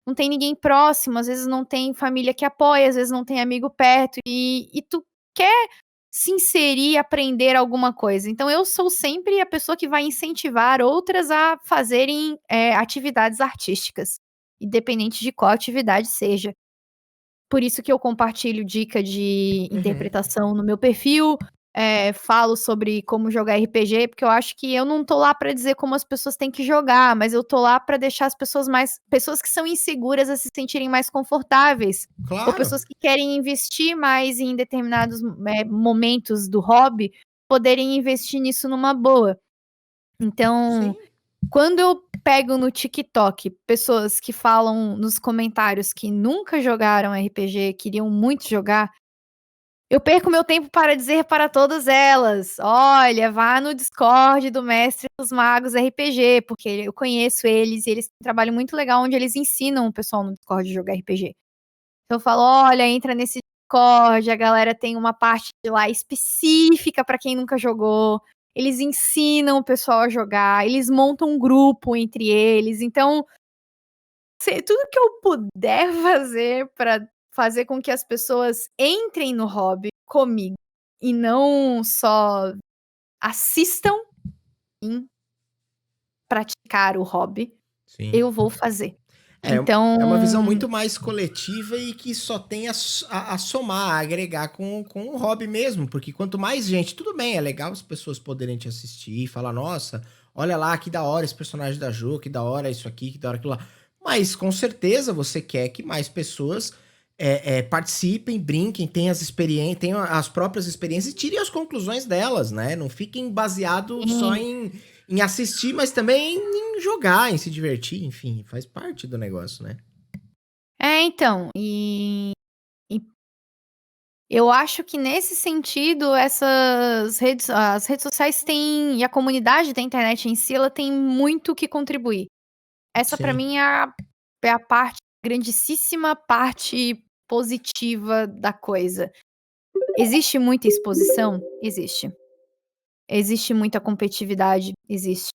Não tem ninguém próximo, às vezes não tem família que apoia, às vezes não tem amigo perto, e tu quer se inserir e aprender alguma coisa. Então eu sou sempre a pessoa que vai incentivar outras a fazerem, atividades artísticas, independente de qual atividade seja. Por isso que eu compartilho dica de Uhum. interpretação no meu perfil, falo sobre como jogar RPG, porque eu acho que eu não tô lá pra dizer como as pessoas têm que jogar, mas eu tô lá pra deixar as pessoas que são inseguras a se sentirem mais confortáveis, ou Claro. pessoas que querem investir mais em determinados, momentos do hobby, poderem investir nisso numa boa. Então, Sim. quando eu pego no TikTok pessoas que falam nos comentários que nunca jogaram RPG, queriam muito jogar, eu perco meu tempo para dizer para todas elas: "Olha, vá no Discord do Mestre dos Magos RPG", porque eu conheço eles e eles têm um trabalho muito legal onde eles ensinam o pessoal no Discord a jogar RPG. Então eu falo: "Olha, entra nesse Discord, a galera tem uma parte lá específica para quem nunca jogou, eles ensinam o pessoal a jogar, eles montam um grupo entre eles". Então, tudo que eu puder fazer para fazer com que as pessoas entrem no hobby comigo e não só assistam em praticar o hobby, Sim. eu vou fazer. É, Então é uma visão muito mais coletiva e que só tem a somar, a agregar com o hobby mesmo, porque quanto mais gente, tudo bem, é legal as pessoas poderem te assistir e falar, nossa, olha lá, que da hora esse personagem da Jo, que da hora isso aqui, que da hora aquilo lá. Mas com certeza você quer que mais pessoas participem, brinquem, tenham as experiências, tenham as próprias experiências e tirem as conclusões delas, né? Não fiquem baseados só sim. em assistir, mas também em jogar, em se divertir, enfim, faz parte do negócio, né? Então, e eu acho que nesse sentido as redes sociais têm e a comunidade da internet em si, ela tem muito que contribuir. Essa pra Sim, mim é a parte grandissima parte positiva da coisa. Existe muita exposição? Existe. Existe muita competitividade? Existe.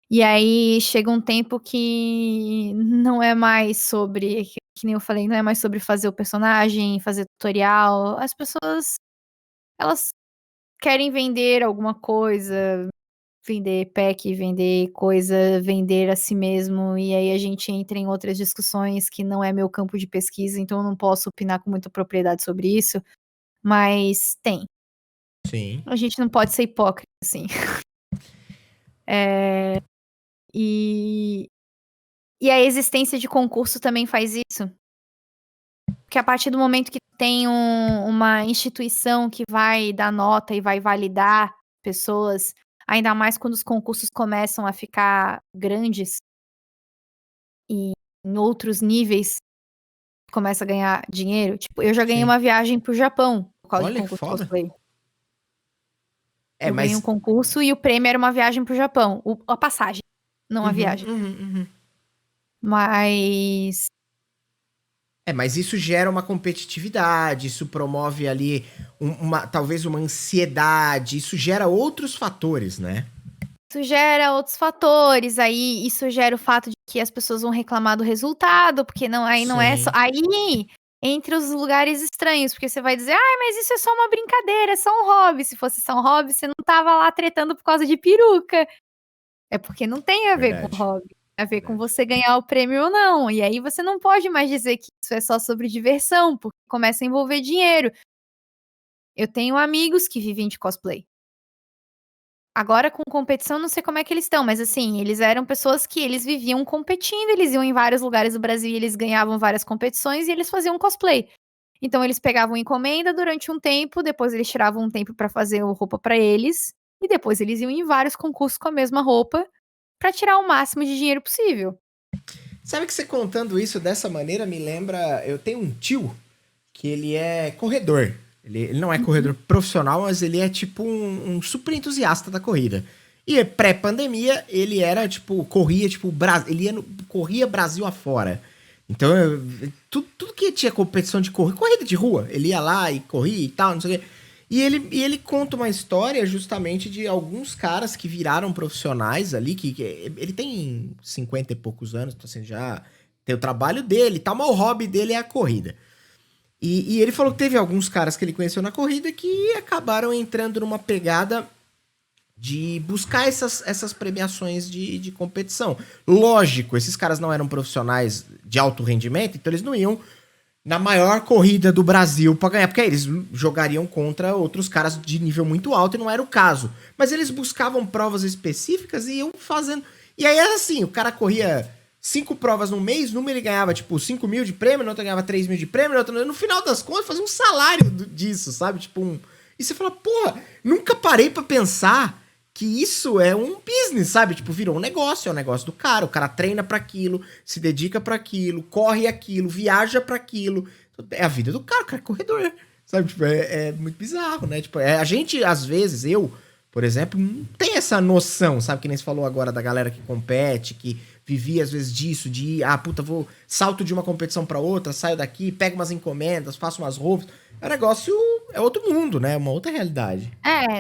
E aí chega um tempo que não é mais sobre, que nem eu falei, não é mais sobre fazer o personagem, fazer tutorial. As pessoas, elas querem vender alguma coisa, vender pack, vender coisa, vender a si mesmo, e aí a gente entra em outras discussões que não é meu campo de pesquisa, então eu não posso opinar com muita propriedade sobre isso, mas tem. Sim. A gente não pode ser hipócrita, assim. E a existência de concurso também faz isso. Porque a partir do momento que tem uma instituição que vai dar nota e vai validar pessoas, ainda mais quando os concursos começam a ficar grandes e em outros níveis começa a ganhar dinheiro. Tipo, eu já ganhei Sim. uma viagem pro Japão por causa de Olha que concurso de foda. cosplay. É, Eu ganhei um mas. concurso e o prêmio era uma viagem pro Japão. A passagem, não a viagem. Uhum. Mas É, mas isso gera uma competitividade, isso promove ali talvez uma ansiedade, isso gera outros fatores, né? isso gera outros fatores, aí isso gera o fato de que as pessoas vão reclamar do resultado, porque aí não é só. Sim. Aí entre os lugares estranhos, porque você vai dizer, mas isso é só uma brincadeira, é só um hobby. Se fosse só um hobby, você não tava lá tretando por causa de peruca. É porque não tem a ver com Verdade. hobby, tem a ver com Verdade. você ganhar o prêmio ou não. E aí você não pode mais dizer que isso é só sobre diversão, porque começa a envolver dinheiro. Eu tenho amigos que vivem de cosplay. Agora com competição, não sei como é que eles estão, mas assim, eles eram pessoas que eles viviam competindo, eles iam em vários lugares do Brasil e eles ganhavam várias competições e eles faziam cosplay. Então eles pegavam encomenda durante um tempo, depois eles tiravam um tempo pra fazer roupa pra eles, e depois eles iam em vários concursos com a mesma roupa pra tirar o máximo de dinheiro possível. Sabe que você contando isso dessa maneira me lembra. Eu tenho um tio que ele é corredor. Ele não é corredor profissional, mas ele é tipo um super entusiasta da corrida. E pré-pandemia, ele era tipo, corria tipo, corria Brasil afora. Então, tudo que tinha competição de corrida de rua, ele ia lá e corria e tal, não sei o quê. E ele conta uma história justamente de alguns caras que viraram profissionais ali, que ele tem 50 e poucos anos, então assim, já tem o trabalho dele e tal, mas o hobby dele é a corrida. E ele falou que teve alguns caras que ele conheceu na corrida que acabaram entrando numa pegada de buscar essas premiações de competição. Lógico, esses caras não eram profissionais de alto rendimento, então eles não iam na maior corrida do Brasil pra ganhar, porque aí eles jogariam contra outros caras de nível muito alto e não era o caso. Mas eles buscavam provas específicas e iam fazendo. E aí era assim: o cara corria 5 provas no mês, numa ele ganhava tipo 5 mil de prêmio, no outro ganhava 3 mil de prêmio, no outro, no final das contas fazia um salário disso, sabe? Tipo um. E você fala, porra, nunca parei pra pensar que isso é um business, sabe? Tipo, virou um negócio, é um negócio do cara. O cara treina para aquilo, se dedica para aquilo, corre aquilo, viaja para aquilo. É a vida do cara, o cara é corredor, sabe? Tipo, é muito bizarro, né? Tipo, a gente, às vezes, eu, por exemplo, não tem essa noção, sabe? Que nem você falou agora da galera que compete, que vivia às vezes disso, de ir, puta, vou salto de uma competição para outra, saio daqui, pego umas encomendas, faço umas roupas. É um negócio, é outro mundo, né? Uma outra realidade.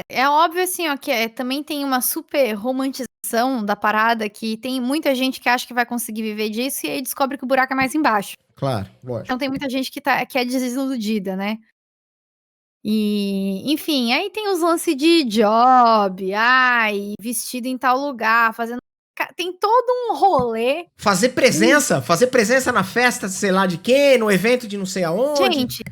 É óbvio assim, ó, que também tem uma super romantização da parada, que tem muita gente que acha que vai conseguir viver disso e aí descobre que o buraco é mais embaixo. Claro, Então lógico. tem muita gente que é desiludida, né. E, enfim, aí tem os lances de job, vestido em tal lugar, fazendo tem todo um rolê. Fazer presença na festa, sei lá de quê, no evento de não sei aonde. Gente,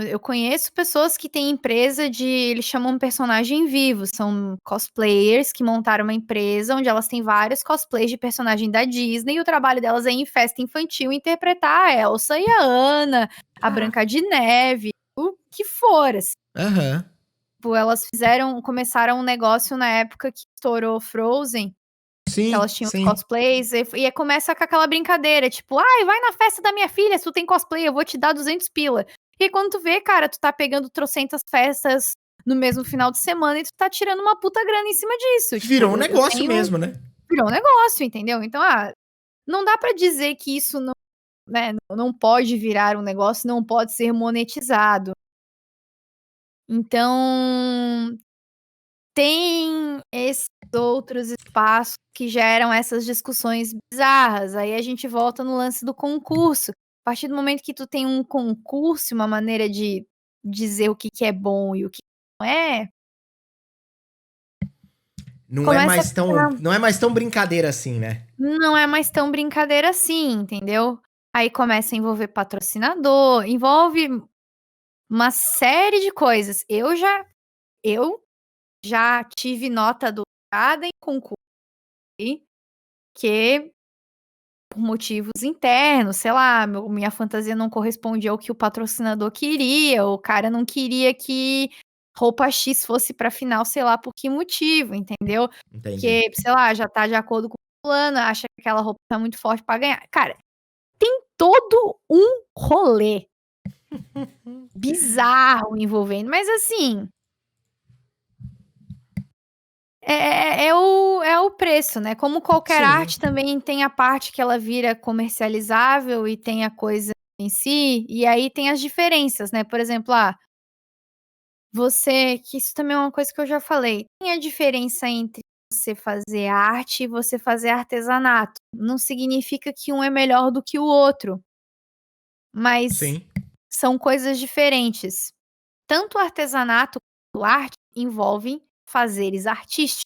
eu conheço pessoas que têm empresa eles chamam personagem vivo, são cosplayers que montaram uma empresa onde elas têm vários cosplays de personagem da Disney e o trabalho delas é em festa infantil interpretar a Elsa e a Anna, a Caraca. Branca de Neve, o que for, assim. Aham. Tipo, elas começaram um negócio na época que estourou Frozen, que Sim, elas tinham os sim. cosplays, e aí começa com aquela brincadeira, tipo: "Ai, vai na festa da minha filha, se tu tem cosplay, eu vou te dar 200 pila". E aí quando tu vê, cara, tu tá pegando trocentas festas no mesmo final de semana e tu tá tirando uma puta grana em cima disso, Virou um tipo, eu negócio tenho mesmo, né? virou um negócio, entendeu. Então, não dá pra dizer que isso não, né, não pode virar um negócio, não pode ser monetizado. Então tem esses outros espaços que geram essas discussões bizarras, aí a gente volta no lance do concurso. A partir do momento que tu tem um concurso, uma maneira de dizer o que que é bom e o que não é, Começa a ficar não é mais tão brincadeira assim, né? não é mais tão brincadeira assim, entendeu? Aí começa a envolver patrocinador, envolve uma série de coisas. Eu já tive nota dobrada em concurso que por motivos internos, sei lá, minha fantasia não correspondia ao que o patrocinador queria, o cara não queria que roupa X fosse pra final, sei lá por que motivo, entendeu? Entendi. Porque, sei lá, já tá de acordo com o plano, acha que aquela roupa tá muito forte pra ganhar. Cara, tem todo um rolê bizarro envolvendo, mas assim, é o preço, né? Como qualquer Sim, arte também tem a parte que ela vira comercializável e tem a coisa em si, e aí tem as diferenças, né? Por exemplo, que isso também é uma coisa que eu já falei, tem a diferença entre você fazer arte e você fazer artesanato. Não significa que um é melhor do que o outro, mas sim, são coisas diferentes. Tanto o artesanato quanto a arte envolvem fazeres artísticos.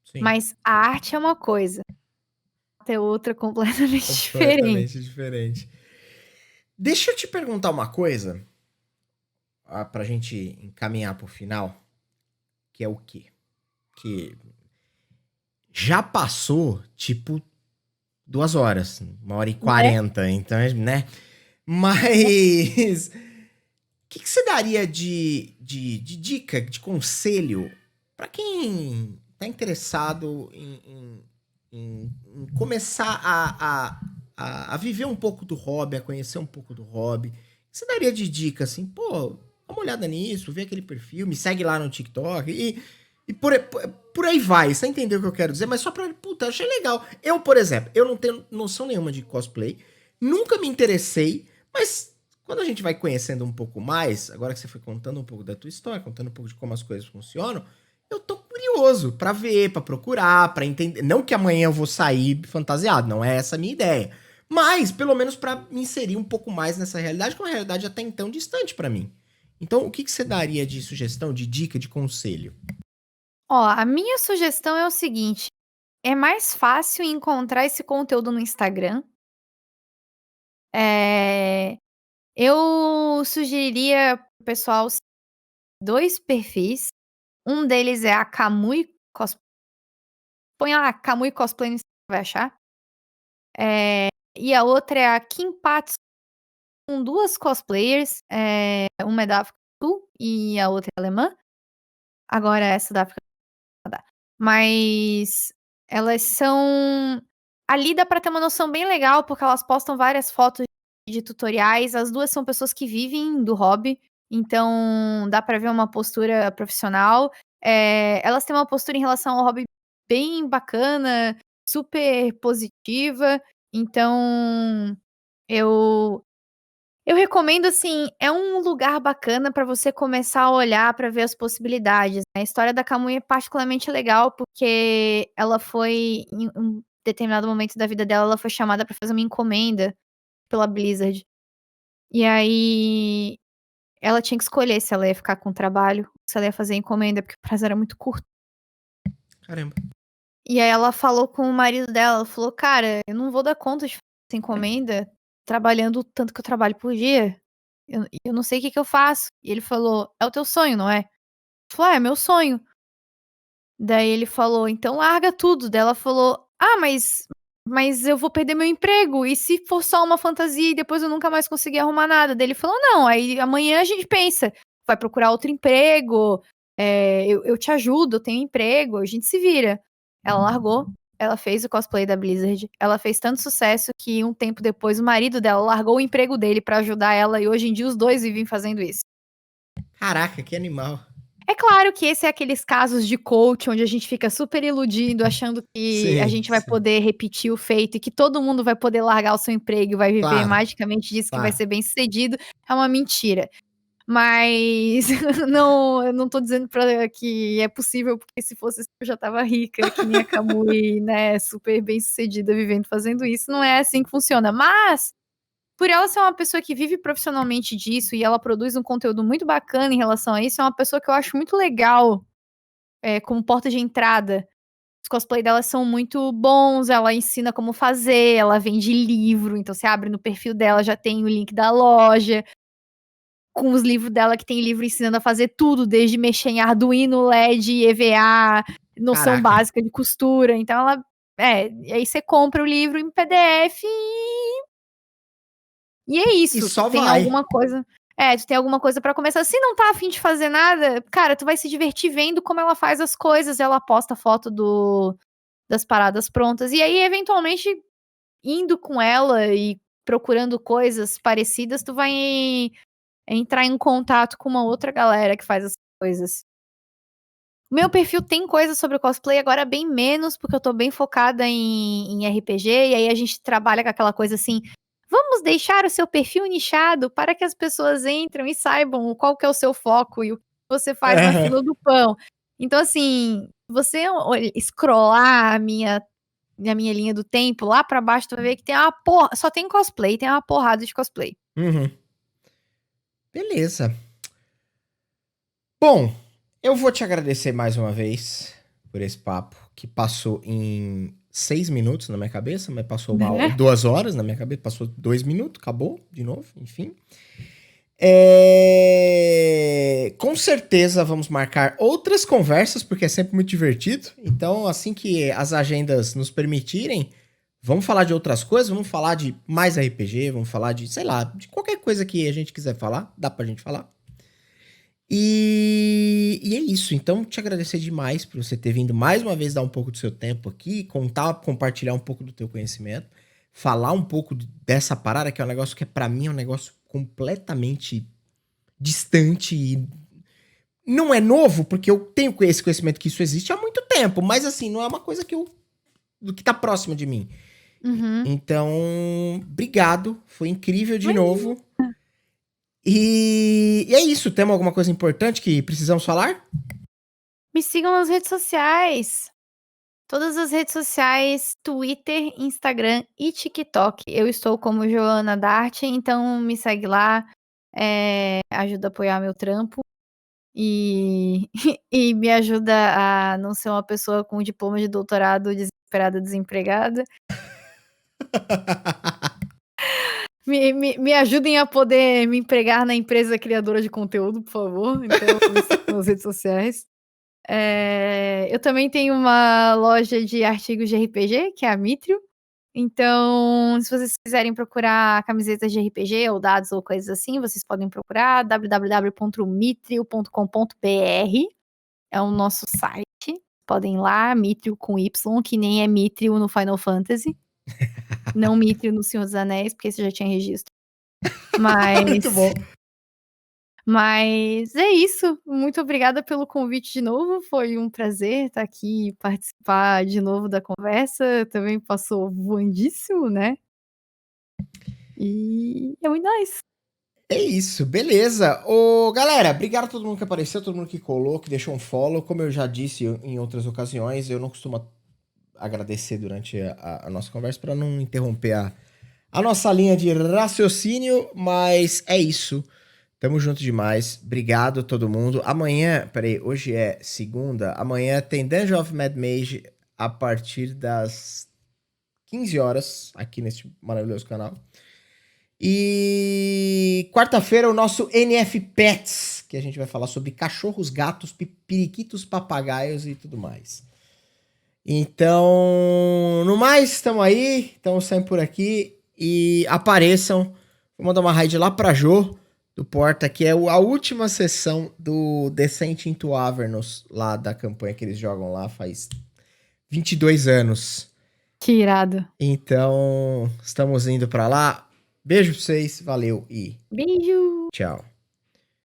sim. Mas a arte é uma coisa, é outra completamente diferente. Completamente diferente. Deixa eu te perguntar uma coisa, pra gente encaminhar pro final, que é o quê? Que já passou, tipo, 2 horas, 1h40, então, né? Mas que você daria de dica, de conselho para quem tá interessado em começar a viver um pouco do hobby, a conhecer um pouco do hobby? O que você daria de dica assim, pô, dá uma olhada nisso, vê aquele perfil, me segue lá no TikTok e por aí vai, você entendeu o que eu quero dizer? Mas só pra, puta, eu achei legal. Eu, por exemplo, eu não tenho noção nenhuma de cosplay, nunca me interessei, mas quando a gente vai conhecendo um pouco mais, agora que você foi contando um pouco da tua história, contando um pouco de como as coisas funcionam, eu tô curioso pra ver, pra procurar, pra entender. Não que amanhã eu vou sair fantasiado, não é essa a minha ideia. Mas, pelo menos pra me inserir um pouco mais nessa realidade, que é uma realidade até então distante pra mim. Então, o que você daria de sugestão, de dica, de conselho? Ó, a minha sugestão é o seguinte: é mais fácil encontrar esse conteúdo no Instagram. Eh, eu sugeriria para o pessoal seguir 2 perfis. Um deles é a Kamui Cosplay. Põe lá Kamui Cosplay no Instagram, vai achar. E a outra é a Kinpatsu, com 2 cosplayers, uma é da África do Sul e a outra é alemã. Agora essa da África do Canadá. Mas elas são ali dá pra ter uma noção bem legal, porque elas postam várias fotos de tutoriais. As 2 são pessoas que vivem do hobby, então dá pra ver uma postura profissional. Elas têm uma postura em relação ao hobby bem bacana, super positiva. Então eu eu recomendo, assim, é um lugar bacana pra você começar a olhar pra ver as possibilidades, né. A história da Kamui é particularmente legal, porque ela foi em um determinado momento da vida dela, ela foi chamada pra fazer uma encomenda pela Blizzard. E aí, ela tinha que escolher se ela ia ficar com o trabalho ou se ela ia fazer a encomenda, porque o prazo era muito curto. Caramba. E aí ela falou com o marido dela, ela falou: "Cara, eu não vou dar conta de fazer essa encomenda trabalhando o tanto que eu trabalho por dia. Eu não sei o que que eu faço". E ele falou: "É o teu sonho, não é?". Ela falou: "É meu sonho". Daí ele falou: "Então larga tudo". Daí ela falou: "Ah, mas eu vou perder meu emprego, e se for só uma fantasia e depois eu nunca mais conseguir arrumar nada?". Daí ele falou: "Não, aí amanhã a gente pensa, vai procurar outro emprego, eu te ajudo, eu tenho emprego, a gente se vira". Ela largou, ela fez o cosplay da Blizzard, ela fez tanto sucesso que um tempo depois o marido dela largou o emprego dele pra ajudar ela e hoje em dia os 2 vivem fazendo isso. Caraca, que animal. É claro que esse é aqueles casos de coach, onde a gente fica super iludido, achando que a Sim, gente vai sim. poder repetir o feito e que todo mundo vai poder largar o seu emprego e vai viver Claro, magicamente disso, que vai claro. ser bem-sucedido, é uma mentira. Mas não, eu não tô dizendo pra que é possível, porque se fosse assim eu já estava rica, que nem a Kamui, né, super bem-sucedida vivendo fazendo isso, não é assim que funciona. Mas por ela ser uma pessoa que vive profissionalmente disso e ela produz um conteúdo muito bacana em relação a isso, é uma pessoa que eu acho muito legal como porta de entrada. Os cosplay dela são muito bons, ela ensina como fazer, ela vende livro, então você abre no perfil dela, já tem o link da loja, com os livros dela, que tem livro ensinando a fazer tudo, desde mexer em Arduino, LED, EVA, noção Caraca. básica de costura. Então ela. E aí você compra o livro em PDF e é E isso. só Tu tem vai. alguma coisa. Tu tem alguma coisa pra começar. Se não tá a fim de fazer nada, cara, tu vai se divertir vendo como ela faz as coisas. Ela posta foto das paradas prontas. E aí, eventualmente, indo com ela e procurando coisas parecidas, tu vai entrar em contato com uma outra galera que faz as coisas. O meu perfil tem coisas sobre cosplay, agora bem menos, porque eu tô bem focada em RPG, e aí a gente trabalha com aquela coisa assim, vamos deixar o seu perfil nichado para que as pessoas entram e saibam qual que é o seu foco e o que você faz na fila do pão. Então, assim, você scrollar a minha linha do tempo, lá pra baixo, tu vai ver que tem só tem cosplay, tem uma porrada de cosplay. Uhum. Beleza. Bom, eu vou te agradecer mais uma vez por esse papo, que passou em 6 minutos na minha cabeça, mas passou 2 horas na minha cabeça, passou 2 minutos, acabou de novo, enfim. Com certeza vamos marcar outras conversas, porque é sempre muito divertido. Então, assim que as agendas nos permitirem, vamos falar de outras coisas, vamos falar de mais RPG, vamos falar de, sei lá, de qualquer coisa que a gente quiser falar, dá pra gente falar. E é isso, então te agradecer demais por você ter vindo mais uma vez dar um pouco do seu tempo aqui, compartilhar um pouco do teu conhecimento, falar um pouco dessa parada, que é um negócio que pra mim é um negócio completamente distante e não é novo, porque eu tenho esse conhecimento que isso existe há muito tempo, mas assim, não é uma coisa que tá próxima de mim. Uhum. Então, obrigado, foi incrível de novo. E é isso, temos alguma coisa importante que precisamos falar? Me sigam nas redes sociais. Todas as redes sociais, Twitter, Instagram e TikTok. Eu estou como Joana Dart, então me segue lá, ajuda a apoiar meu trampo e e me ajuda a não ser uma pessoa com diploma de doutorado desesperada, desempregada. Me ajudem a poder me empregar na empresa criadora de conteúdo, por favor, então me sigam nas redes sociais. Eu também tenho uma loja de artigos de RPG, que é a Mitrio. Então, se vocês quiserem procurar camisetas de RPG ou dados ou coisas assim, vocês podem procurar www.mitrio.com.br. É o nosso site. Podem ir lá, Mitrio com Y, que nem é Mitrio no Final Fantasy. Não Mitrio no Senhor dos Anéis, porque esse já tinha registro. Muito bom. Mas é isso. Muito obrigada pelo convite de novo. Foi um prazer estar aqui e participar de novo da conversa. Também passou voandíssimo, né? E é muito nice. É isso, beleza. Ô, galera, obrigado a todo mundo que apareceu, todo mundo que colou, que deixou um follow. Como eu já disse em outras ocasiões, eu não costumo agradecer durante a nossa conversa para não interromper a nossa linha de raciocínio, mas é isso. Tamo junto demais. Obrigado a todo mundo. Amanhã, peraí, hoje é segunda. Amanhã tem Dungeon of Mad Mage a partir das 15 horas aqui neste maravilhoso canal. E quarta-feira o nosso NF Pets, que a gente vai falar sobre cachorros, gatos, periquitos, papagaios e tudo mais. Então, no mais, estamos aí, estamos sempre por aqui e apareçam. Vou mandar uma raid lá pra Jô, do Porta, que é a última sessão do Descent into Avernus, lá da campanha que eles jogam lá faz 22 anos. Que irado. Então, estamos indo pra lá. Beijo pra vocês, valeu e beijo. Tchau.